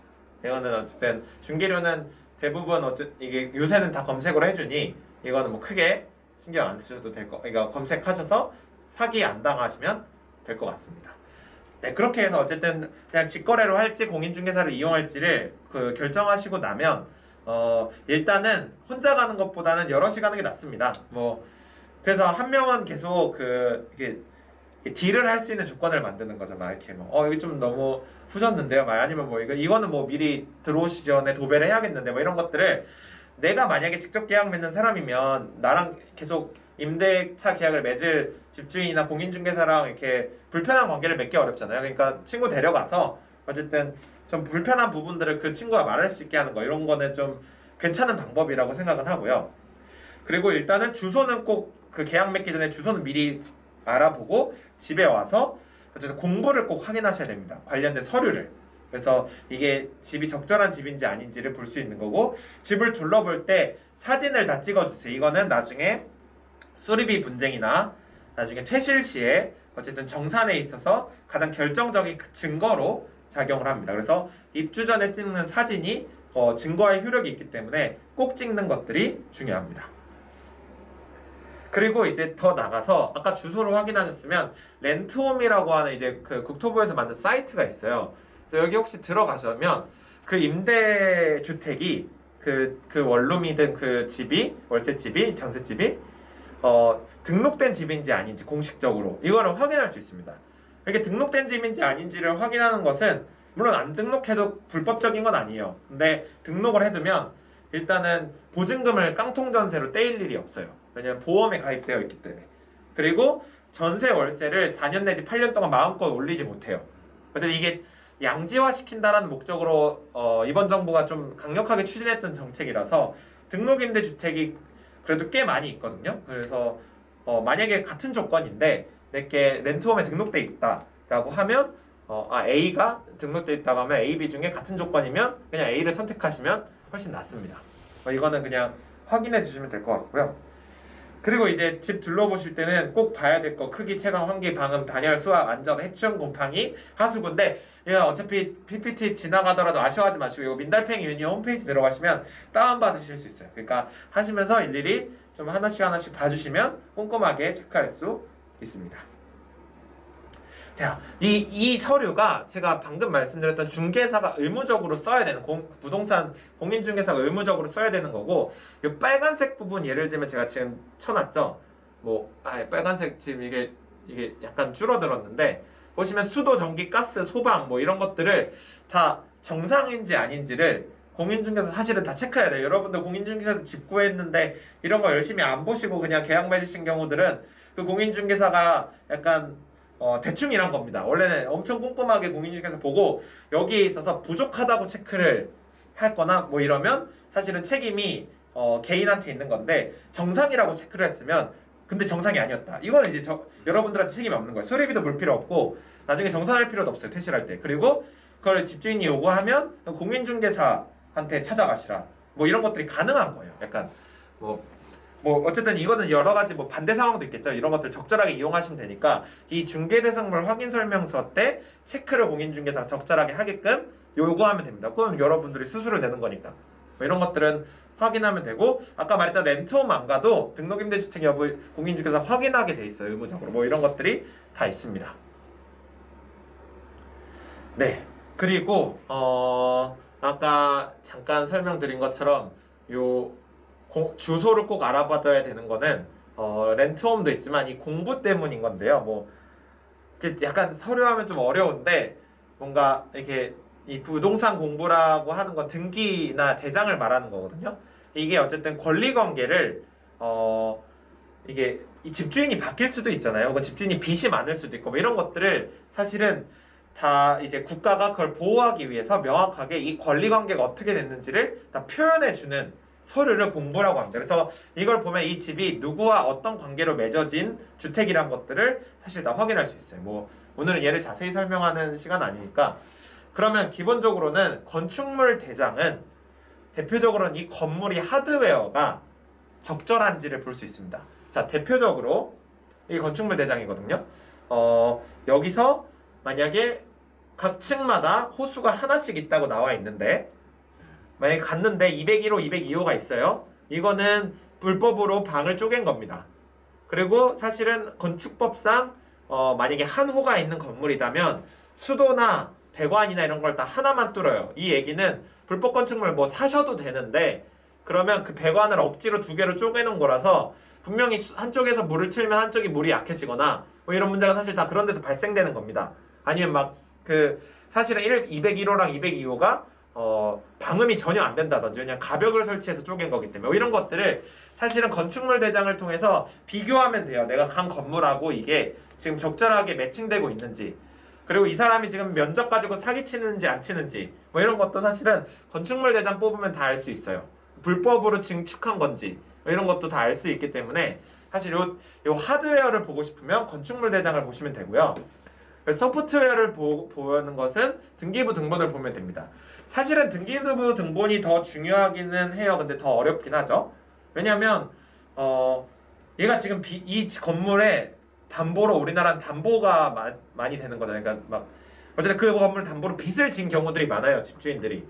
이거는 어쨌든 중개료는 대부분 이게 요새는 다 검색으로 해주니 이거는 뭐 크게 신경 안 쓰셔도 될 거. 그러니까 검색하셔서 사기 안 당하시면 될 것 같습니다. 네, 그렇게 해서 어쨌든 그냥 직거래로 할지 공인중개사를 이용할지를 결정하시고 나면 일단은 혼자 가는 것보다는 여럿이 가는 게 낫습니다. 뭐 그래서 한 명은 계속 이게 딜을 할 수 있는 조건을 만드는 거죠. 막 이렇게 뭐 이거 좀 너무 후졌는데요. 막 아니면 뭐 이거는 뭐 미리 들어오시기 전에 도배를 해야겠는데 뭐 이런 것들을 내가 만약에 직접 계약 맺는 사람이면 나랑 계속 임대차 계약을 맺을 집주인이나 공인중개사랑 이렇게 불편한 관계를 맺기 어렵잖아요. 그러니까 친구 데려가서 어쨌든 좀 불편한 부분들을 그 친구가 말할 수 있게 하는 거, 이런 거는 좀 괜찮은 방법이라고 생각은 하고요. 그리고 일단은 주소는 꼭 그 계약 맺기 전에 주소는 미리 알아보고 집에 와서 어쨌든 공고를 꼭 확인하셔야 됩니다. 관련된 서류를. 그래서 이게 집이 적절한 집인지 아닌지를 볼 수 있는 거고, 집을 둘러볼 때 사진을 다 찍어주세요. 이거는 나중에 수리비 분쟁이나 나중에 퇴실 시에 어쨌든 정산에 있어서 가장 결정적인 증거로 작용을 합니다. 그래서 입주 전에 찍는 사진이 증거의 효력이 있기 때문에 꼭 찍는 것들이 중요합니다. 그리고 이제 더 나가서 아까 주소를 확인하셨으면 렌트홈이라고 하는 이제 그 국토부에서 만든 사이트가 있어요. 그래서 여기 혹시 들어가시면 그 임대주택이 그 원룸이든 그 집이 월세집이 전세집이 등록된 집인지 아닌지 공식적으로 이거를 확인할 수 있습니다. 이게 등록된 집인지 아닌지를 확인하는 것은 물론 안 등록해도 불법적인 건 아니에요. 근데 등록을 해두면 일단은 보증금을 깡통전세로 떼일 일이 없어요. 왜냐면 보험에 가입되어 있기 때문에. 그리고 전세 월세를 4년 내지 8년 동안 마음껏 올리지 못해요. 어쨌든 이게 양지화 시킨다라는 목적으로 이번 정부가 좀 강력하게 추진했던 정책이라서 등록임대주택이 그래도 꽤 많이 있거든요. 그래서 만약에 같은 조건인데 내게 렌트홈에 등록돼 있다라고 하면 A가 등록돼 있다고 하면 A, B 중에 같은 조건이면 그냥 A를 선택하시면 훨씬 낫습니다. 이거는 그냥 확인해 주시면 될 것 같고요. 그리고 이제 집 둘러보실 때는 꼭 봐야 될 거 크기, 체감, 환기, 방음, 단열, 수압, 안전, 해충, 곰팡이, 하수구인데 이거 어차피 PPT 지나가더라도 아쉬워하지 마시고 이거 민달팽이 유니 홈페이지 들어가시면 다운받으실 수 있어요. 그러니까 하시면서 일일이 좀 하나씩 봐주시면 꼼꼼하게 체크할 수 있습니다. 자, 이 서류가 제가 방금 말씀드렸던 중개사가 의무적으로 써야 되는 부동산 공인중개사가 의무적으로 써야 되는 거고, 이 빨간색 부분 예를 들면 제가 지금 쳐놨죠. 빨간색 지금 이게 약간 줄어들었는데 보시면 수도, 전기, 가스, 소방 뭐 이런 것들을 다 정상인지 아닌지를 공인중개사 사실은 다 체크해야 돼요. 여러분들 공인중개사도 집 구했는데 이런 거 열심히 안 보시고 그냥 계약 맺으신 경우들은 그 공인중개사가 약간 대충이란 겁니다. 원래는 엄청 꼼꼼하게 공인중개사 보고 여기에 있어서 부족하다고 체크를 했거나 뭐 이러면 사실은 책임이 개인한테 있는 건데 정상이라고 체크를 했으면 근데 정상이 아니었다. 이거는 이제 여러분들한테 책임이 없는 거예요. 수리비도 볼 필요 없고 나중에 정산할 필요도 없어요. 퇴실할 때. 그리고 그걸 집주인이 요구하면 공인중개사한테 찾아가시라. 뭐 이런 것들이 가능한 거예요. 약간 뭐 어쨌든 이거는 여러 가지 뭐 반대 상황도 있겠죠. 이런 것들 적절하게 이용하시면 되니까 이 중개대상물 확인 설명서 때 체크를 공인중개사가 적절하게 하게끔 요구하면 됩니다. 그건 여러분들이 수수료 내는 거니까. 뭐 이런 것들은 확인하면 되고 아까 말했던 렌트홈 안 가도 등록임대주택 여부 공인중개사 확인하게 돼 있어요. 의무적으로. 뭐 이런 것들이 다 있습니다. 네. 그리고 아까 잠깐 설명드린 것처럼 요 주소를 꼭 알아봐둬야 되는 거는 렌트홈도 있지만 이 공부 때문인 건데요. 뭐 약간 서류하면 좀 어려운데 뭔가 이렇게 이 부동산 공부라고 하는 건 등기나 대장을 말하는 거거든요. 이게 어쨌든 권리관계를 이게 이 집주인이 바뀔 수도 있잖아요. 혹은 집주인이 빚이 많을 수도 있고 뭐 이런 것들을 사실은 다 이제 국가가 그걸 보호하기 위해서 명확하게 이 권리관계가 어떻게 됐는지를 다 표현해주는 서류를 공부라고 합니다. 그래서 이걸 보면 이 집이 누구와 어떤 관계로 맺어진 주택이란 것들을 사실 다 확인할 수 있어요. 뭐 오늘은 얘를 자세히 설명하는 시간 아니니까 그러면 기본적으로는 건축물 대장은 대표적으로는 이 건물이 하드웨어가 적절한지를 볼 수 있습니다. 자, 대표적으로 이 건축물 대장이거든요. 여기서 만약에 각 층마다 호수가 하나씩 있다고 나와 있는데 만약에 갔는데 201호, 202호가 있어요. 이거는 불법으로 방을 쪼갠 겁니다. 그리고 사실은 건축법상 만약에 한 호가 있는 건물이라면 수도나 배관이나 이런 걸 다 하나만 뚫어요. 이 얘기는 불법 건축물 뭐 사셔도 되는데 그러면 그 배관을 억지로 두 개로 쪼개놓은 거라서 분명히 한쪽에서 물을 틀면 한쪽이 물이 약해지거나 뭐 이런 문제가 사실 다 그런 데서 발생되는 겁니다. 아니면 막 사실은 201호랑 202호가 방음이 전혀 안 된다든지 그냥 가벽을 설치해서 쪼갠 거기 때문에 뭐 이런 것들을 사실은 건축물 대장을 통해서 비교하면 돼요. 내가 간 건물하고 이게 지금 적절하게 매칭되고 있는지 그리고 이 사람이 지금 면적 가지고 사기치는지 안 치는지 뭐 이런 것도 사실은 건축물 대장 뽑으면 다 알 수 있어요. 불법으로 증축한 건지 뭐 이런 것도 다 알 수 있기 때문에 사실 요 하드웨어를 보고 싶으면 건축물 대장을 보시면 되고요. 소프트웨어를 보는 것은 등기부 등본을 보면 됩니다. 사실은 등기부 등본이 더 중요하기는 해요. 근데 더 어렵긴 하죠. 왜냐면 얘가 지금 이 건물에 담보로 우리나라는 담보가 많이 되는 거잖아요. 그러니까 막 어쨌든 그 건물 담보로 빚을 진 경우들이 많아요. 집주인들이.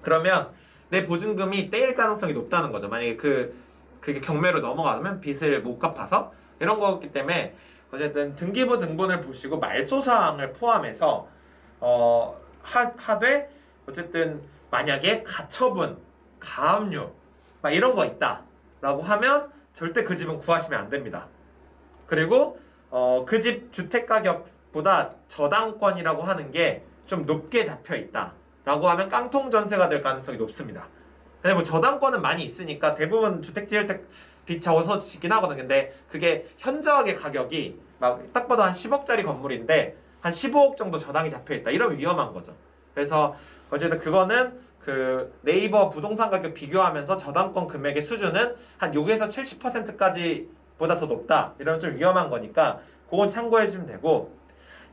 그러면 내 보증금이 떼일 가능성이 높다는 거죠. 만약에 그게 경매로 넘어가면 빚을 못 갚아서 이런 거기 때문에 어쨌든 등기부 등본을 보시고 말소사항을 포함해서 하되 어쨌든 만약에 가처분, 가압류 막 이런 거 있다라고 하면 절대 그 집은 구하시면 안 됩니다. 그리고 그 집 주택 가격보다 저당권이라고 하는 게 좀 높게 잡혀 있다라고 하면 깡통 전세가 될 가능성이 높습니다. 근데 뭐 저당권은 많이 있으니까 대부분 주택 지을 때 빚 적어서 짓긴 하거든. 근데 그게 현저하게 가격이 막 딱 봐도 한 10억짜리 건물인데 한 15억 정도 저당이 잡혀 있다. 이러면 위험한 거죠. 그래서 어쨌든 그거는 그 네이버 부동산 가격 비교하면서 저당권 금액의 수준은 한 6에서 70%까지 보다 더 높다. 이러면 좀 위험한 거니까 그건 참고해 주시면 되고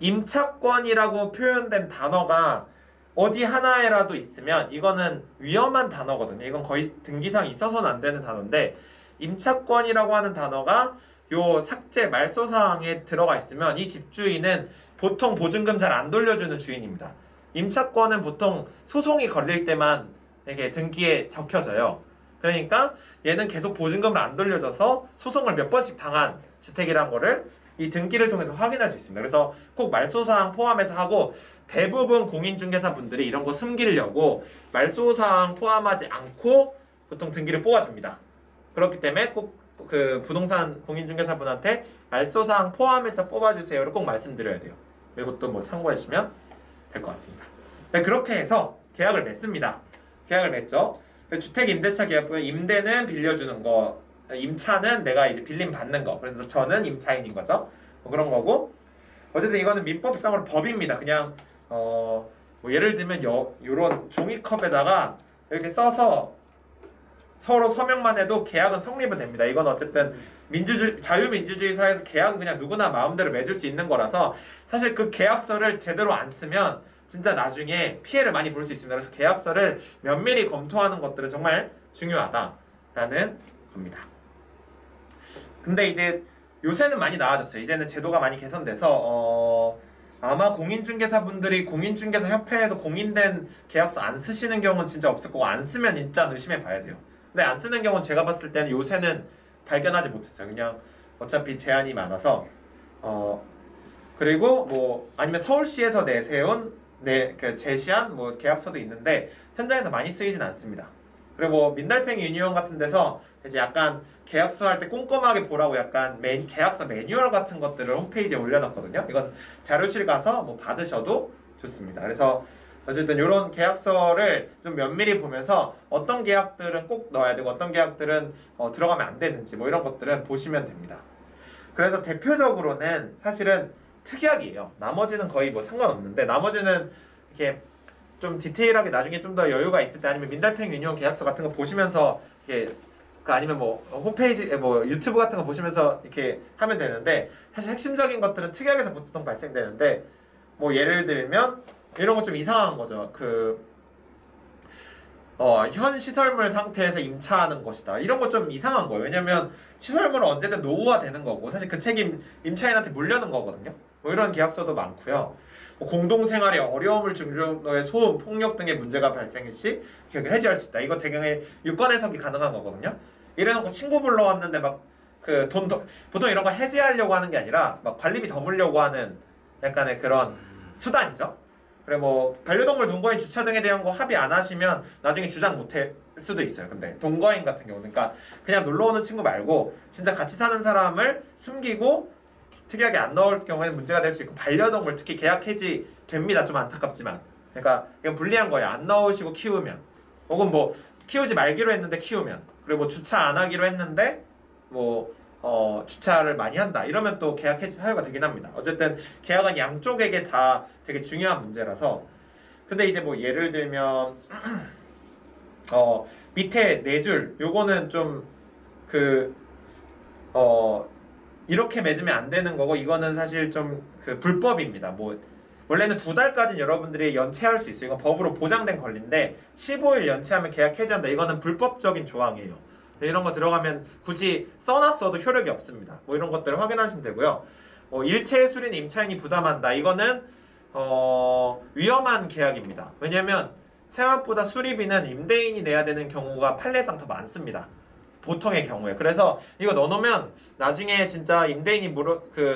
임차권이라고 표현된 단어가 어디 하나에라도 있으면 이거는 위험한 단어거든요. 이건 거의 등기상 있어서는 안 되는 단어인데 임차권이라고 하는 단어가 요 삭제 말소사항에 들어가 있으면 이 집주인은 보통 보증금 잘 안 돌려주는 주인입니다. 임차권은 보통 소송이 걸릴 때만 이렇게 등기에 적혀져요. 그러니까 얘는 계속 보증금을 안 돌려줘서 소송을 몇 번씩 당한 주택이란 거를 이 등기를 통해서 확인할 수 있습니다. 그래서 꼭 말소사항 포함해서 하고 대부분 공인중개사분들이 이런 거 숨기려고 말소사항 포함하지 않고 보통 등기를 뽑아줍니다. 그렇기 때문에 꼭 그 부동산 공인중개사분한테 말소사항 포함해서 뽑아주세요를 꼭 말씀드려야 돼요. 이것도 뭐 참고해 주시면 될 것 같습니다. 네, 그렇게 해서 계약을 맺습니다. 계약을 맺죠. 주택 임대차 계약부에 임대는 빌려주는 거, 임차는 내가 이제 빌림 받는 거. 그래서 저는 임차인인 거죠. 뭐 그런 거고 어쨌든 이거는 민법상으로 법입니다. 그냥 뭐 예를 들면 요런 종이컵에다가 이렇게 써서 서로 서명만 해도 계약은 성립은 됩니다. 이건 어쨌든 자유민주주의 사회에서 계약은 그냥 누구나 마음대로 맺을 수 있는 거라서 사실 그 계약서를 제대로 안 쓰면 진짜 나중에 피해를 많이 볼 수 있습니다. 그래서 계약서를 면밀히 검토하는 것들은 정말 중요하다라는 겁니다. 근데 이제 요새는 많이 나아졌어요. 이제는 제도가 많이 개선돼서 아마 공인중개사분들이 공인중개사협회에서 공인된 계약서 안 쓰시는 경우는 진짜 없을 거고 안 쓰면 일단 의심해 봐야 돼요. 근데 안 쓰는 경우는 제가 봤을 때는 요새는 발견하지 못했어요. 그냥 어차피 제한이 많아서 그리고 뭐 아니면 서울시에서 내세운 그 제시한 뭐 계약서도 있는데 현장에서 많이 쓰이진 않습니다. 그리고 뭐 민달팽이 유니온 같은 데서 이제 약간 계약서 할 때 꼼꼼하게 보라고 약간 계약서 매뉴얼 같은 것들을 홈페이지에 올려놨거든요. 이건 자료실 가서 뭐 받으셔도 좋습니다. 그래서 어쨌든 이런 계약서를 좀 면밀히 보면서 어떤 계약들은 꼭 넣어야 되고 어떤 계약들은 들어가면 안 되는지 뭐 이런 것들은 보시면 됩니다. 그래서 대표적으로는 사실은 특약이에요. 나머지는 거의 뭐 상관없는데 나머지는 이렇게 좀 디테일하게 나중에 좀 더 여유가 있을 때 아니면 민달팽이 유니온 계약서 같은 거 보시면서 이렇게 아니면 뭐 홈페이지 뭐 유튜브 같은 거 보시면서 이렇게 하면 되는데 사실 핵심적인 것들은 특약에서 보통 발생되는데 뭐 예를 들면 이런 거 좀 이상한 거죠. 현 시설물 상태에서 임차하는 것이다. 이런 거 좀 이상한 거예요. 왜냐면 시설물은 언제든 노후화 되는 거고 사실 그 책임 임차인한테 물려는 거거든요. 뭐 이런 계약서도 많고요. 뭐 공동생활에 어려움을 줄 정도의 소음, 폭력 등의 문제가 발생할 시 계약을 해지할 수 있다. 이거 대경에 유권 해석이 가능한 거거든요. 이래놓고 친구 불러왔는데 막 보통 이런 거 해지하려고 하는 게 아니라 막 관리비 더 물려고 하는 약간의 그런 수단이죠. 그래 뭐 반려동물 동거인 주차 등에 대한 거 합의 안 하시면 나중에 주장 못 할 수도 있어요. 근데 동거인 같은 경우는 그러니까 그냥 놀러 오는 친구 말고 진짜 같이 사는 사람을 숨기고 특이하게 안 넣을 경우에는 문제가 될 수 있고 반려동물 특히 계약 해지 됩니다. 좀 안타깝지만 그러니까 이건 불리한 거예요. 안 넣으시고 키우면 혹은 뭐 키우지 말기로 했는데 키우면 그리고 뭐 주차 안 하기로 했는데 뭐 주차를 많이 한다. 이러면 또 계약 해지 사유가 되긴 합니다. 어쨌든 계약은 양쪽에게 다 되게 중요한 문제라서 근데 이제 뭐 예를 들면 밑에 4줄 요거는 좀 이렇게 맺으면 안 되는 거고 이거는 사실 좀 불법입니다. 뭐 원래는 2달까지는 여러분들이 연체할 수 있어요. 이건 법으로 보장된 권리인데 15일 연체하면 계약 해지한다. 이거는 불법적인 조항이에요. 이런 거 들어가면 굳이 써놨어도 효력이 없습니다. 뭐 이런 것들을 확인하시면 되고요. 일체의 수리는 임차인이 부담한다. 이거는 위험한 계약입니다. 왜냐면 생각보다 수리비는 임대인이 내야 되는 경우가 판례상 더 많습니다. 보통의 경우에. 그래서 이거 넣어놓으면 나중에 진짜 임대인이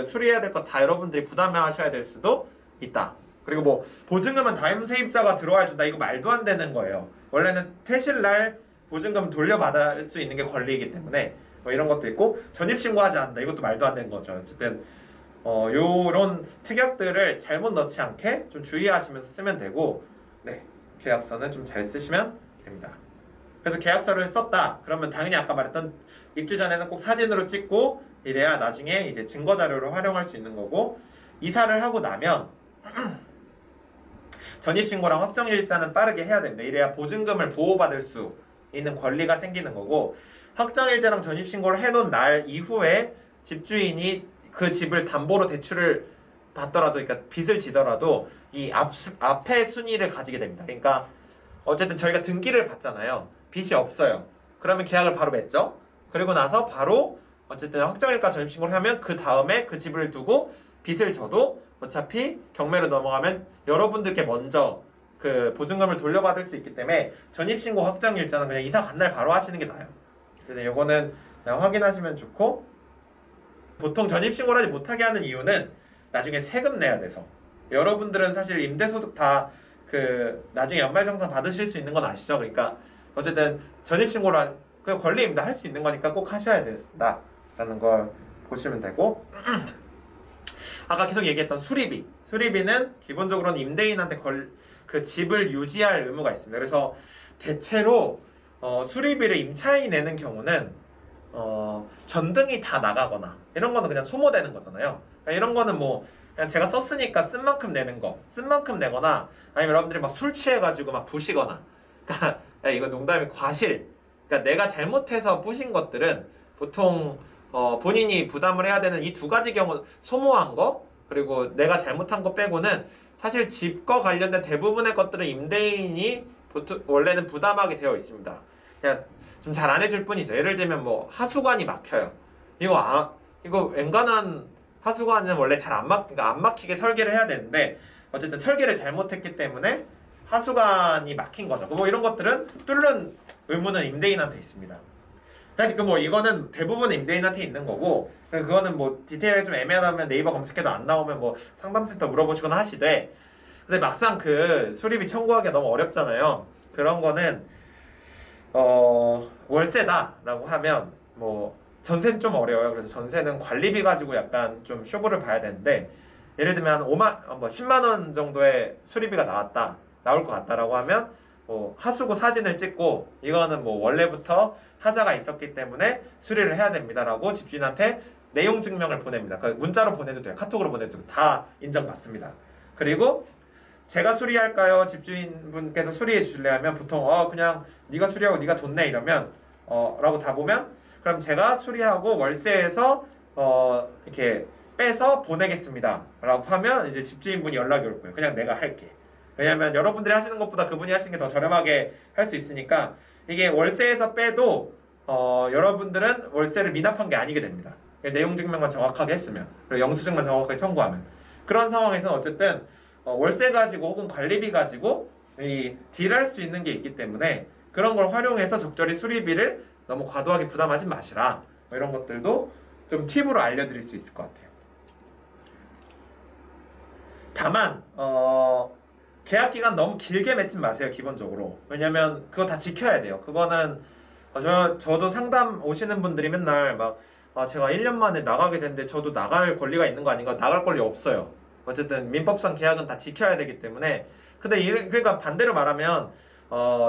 수리해야 될 거 다 여러분들이 부담하셔야 될 수도 있다. 그리고 뭐 보증금은 다음 세입자가 들어와야 준다. 이거 말도 안 되는 거예요. 원래는 퇴실날 보증금 돌려받을 수 있는 게 권리이기 때문에 뭐 이런 것도 있고 전입신고하지 않는다. 이것도 말도 안 되는 거죠. 어쨌든 요런 특약들을 잘못 넣지 않게 좀 주의하시면서 쓰면 되고 네 계약서는 좀 잘 쓰시면 됩니다. 그래서 계약서를 썼다. 그러면 당연히 아까 말했던 입주 전에는 꼭 사진으로 찍고 이래야 나중에 이제 증거 자료로 활용할 수 있는 거고 이사를 하고 나면 전입신고랑 확정일자는 빠르게 해야 됩니다. 이래야 보증금을 보호받을 수 있는 권리가 생기는 거고 확정일자랑 전입신고를 해놓은 날 이후에 집주인이 그 집을 담보로 대출을 받더라도 그러니까 빚을 지더라도 이 앞의 순위를 가지게 됩니다. 그러니까 어쨌든 저희가 등기를 받잖아요. 빚이 없어요. 그러면 계약을 바로 맺죠. 그리고 나서 바로 어쨌든 확정일가 전입신고를 하면 그 다음에 그 집을 두고 빚을 져도 어차피 경매로 넘어가면 여러분들께 먼저 그 보증금을 돌려받을 수 있기 때문에 전입신고 확정일자는 그냥 이사 간 날 바로 하시는 게 나아요. 그래서 이거는 그냥 확인하시면 좋고 보통 전입신고를 하지 못하게 하는 이유는 나중에 세금 내야 돼서 여러분들은 사실 임대소득 다 나중에 연말정산 받으실 수 있는 건 아시죠? 그러니까 어쨌든 전입신고를 그 권리입니다. 할 수 있는 거니까 꼭 하셔야 된다라는 걸 보시면 되고 아까 계속 얘기했던 수리비는 기본적으로는 임대인한테 그 집을 유지할 의무가 있습니다. 그래서 대체로 수리비를 임차인이 내는 경우는 전등이 다 나가거나 이런 거는 그냥 소모되는 거잖아요. 그러니까 이런 거는 뭐 그냥 제가 썼으니까 쓴 만큼 내는 거, 쓴 만큼 내거나 아니면 여러분들이 막 술 취해가지고 막 부시거나 그러니까 이거 농담이 과실 그러니까 내가 잘못해서 부신 것들은 보통 본인이 부담을 해야 되는 이 두 가지 경우 소모한 거 그리고 내가 잘못한 거 빼고는 사실 집과 관련된 대부분의 것들은 임대인이 보통 원래는 부담하게 되어 있습니다. 그냥 좀 잘 안 해줄 뿐이죠. 예를 들면 뭐 하수관이 막혀요. 이거 웬간한 하수관은 원래 잘 그러니까 안 막히게 설계를 해야 되는데 어쨌든 설계를 잘못했기 때문에 하수관이 막힌 거죠. 뭐 이런 것들은 뚫는 의무는 임대인한테 있습니다. 사실 뭐 이거는 대부분 임대인한테 있는 거고 그거는 뭐 디테일이 좀 애매하다면 네이버 검색해도 안 나오면 뭐 상담센터 물어보시거나 하시되 근데 막상 그 수리비 청구하기가 너무 어렵잖아요. 그런 거는 월세다라고 하면 뭐 전세는 좀 어려워요. 그래서 전세는 관리비 가지고 약간 좀 쇼부를 봐야 되는데 예를 들면 10만 원 정도의 수리비가 나올 것 같다라고 하면 뭐 하수구 사진을 찍고 이거는 뭐 원래부터 하자가 있었기 때문에 수리를 해야 됩니다라고 집주인한테 내용 증명을 보냅니다. 그 문자로 보내도 돼요. 카톡으로 보내도 돼요. 다 인정받습니다. 그리고 제가 수리할까요? 집주인분께서 수리해 주실래 하면 보통 그냥 네가 수리하고 네가 돈 내 이러면 라고 다 보면 그럼 제가 수리하고 월세에서 이렇게 빼서 보내겠습니다 라고 하면 이제 집주인분이 연락이 올 거예요. 그냥 내가 할게. 왜냐면 여러분들이 하시는 것보다 그분이 하시는 게 더 저렴하게 할 수 있으니까 이게 월세에서 빼도 여러분들은 월세를 미납한 게 아니게 됩니다. 내용 증명만 정확하게 했으면 그리고 영수증만 정확하게 청구하면 그런 상황에서는 어쨌든 월세 가지고 혹은 관리비 가지고 이 딜할 수 있는 게 있기 때문에 그런 걸 활용해서 적절히 수리비를 너무 과도하게 부담하지 마시라 뭐 이런 것들도 좀 팁으로 알려드릴 수 있을 것 같아요. 다만 계약 기간 너무 길게 맺지 마세요. 기본적으로. 왜냐면 그거 다 지켜야 돼요. 그거는 저도 상담 오시는 분들이 맨날 막 제가 1년 만에 나가게 됐는데 저도 나갈 권리가 있는 거 아닌가? 나갈 권리 없어요. 어쨌든 민법상 계약은 다 지켜야 되기 때문에 근데 그러니까 반대로 말하면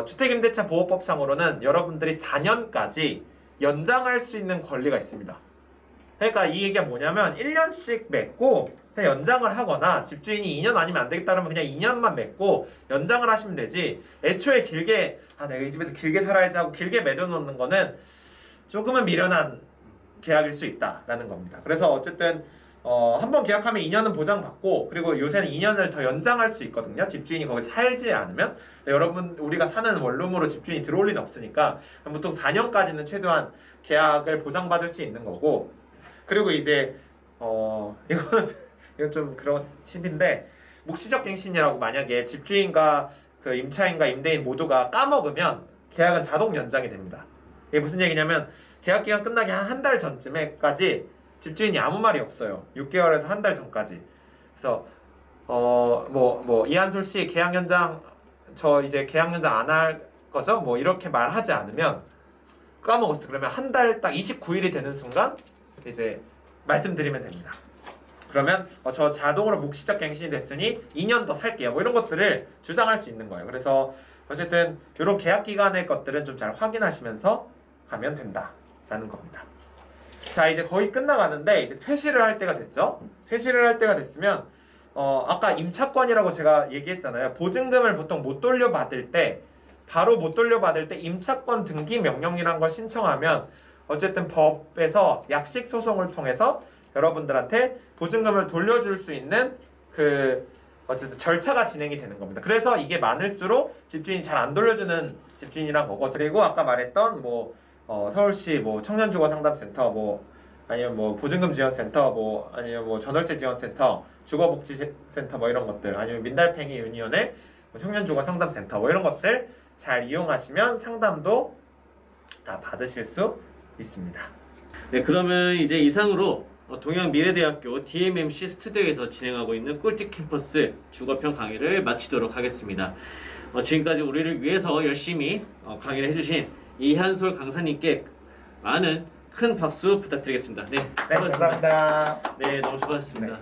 주택임대차 보호법상으로는 여러분들이 4년까지 연장할 수 있는 권리가 있습니다. 그러니까 이 얘기가 뭐냐면 1년씩 맺고 그냥 연장을 하거나 집주인이 2년 아니면 안 되겠다 그러면 그냥 2년만 맺고 연장을 하시면 되지 애초에 길게 내가 이 집에서 길게 살아야지 하고 길게 맺어놓는 거는 조금은 미련한 계약일 수 있다라는 겁니다. 그래서 어쨌든 한번 계약하면 2년은 보장받고 그리고 요새는 2년을 더 연장할 수 있거든요. 집주인이 거기 살지 않으면 여러분 우리가 사는 원룸으로 집주인이 들어올 리는 없으니까 보통 4년까지는 최대한 계약을 보장받을 수 있는 거고 그리고 이제 이건 좀 그런 팁인데 묵시적 갱신이라고 만약에 집주인과 그 임차인과 임대인 모두가 까먹으면 계약은 자동 연장이 됩니다. 이게 무슨 얘기냐면 계약 기간 끝나기 한 달 전쯤에까지 집주인이 아무 말이 없어요. 6개월에서 한 달 전까지. 그래서 이한솔 씨 계약 연장 저 이제 계약 연장 안 할 거죠? 뭐 이렇게 말하지 않으면 까먹었어. 그러면 한 달 딱 29일이 되는 순간 이제 말씀드리면 됩니다. 그러면 저 자동으로 묵시적 갱신이 됐으니 2년 더 살게요. 뭐 이런 것들을 주장할 수 있는 거예요. 그래서 어쨌든 이런 계약 기간의 것들은 좀 잘 확인하시면서 가면 된다라는 겁니다. 자 이제 거의 끝나가는데 이제 퇴실을 할 때가 됐죠. 퇴실을 할 때가 됐으면 아까 임차권이라고 제가 얘기했잖아요. 보증금을 보통 못 돌려받을 때 바로 못 돌려받을 때 임차권 등기 명령이라는 걸 신청하면 어쨌든 법에서 약식 소송을 통해서 여러분들한테 보증금을 돌려줄 수 있는 그 어쨌든 절차가 진행이 되는 겁니다. 그래서 이게 많을수록 집주인이 잘 안 돌려주는 집주인이란 거고 그리고 아까 말했던 서울시 청년주거 상담센터 아니면 보증금 지원센터 아니면 전월세 지원센터 주거복지센터 이런 것들 아니면 민달팽이 유니온의 청년주거 상담센터 이런 것들 잘 이용하시면 상담도 다 받으실 수 있습니다. 네, 그러면 이제 이상으로 동양미래대학교 DMMC 스튜디오에서 진행하고 있는 꿀팁 캠퍼스 주거편 강의를 마치도록 하겠습니다. 지금까지 우리를 위해서 열심히 강의를 해주신 이한솔 강사님께 많은 큰 박수 부탁드리겠습니다. 네, 감사합니다. 네, 너무 수고하셨습니다. 네.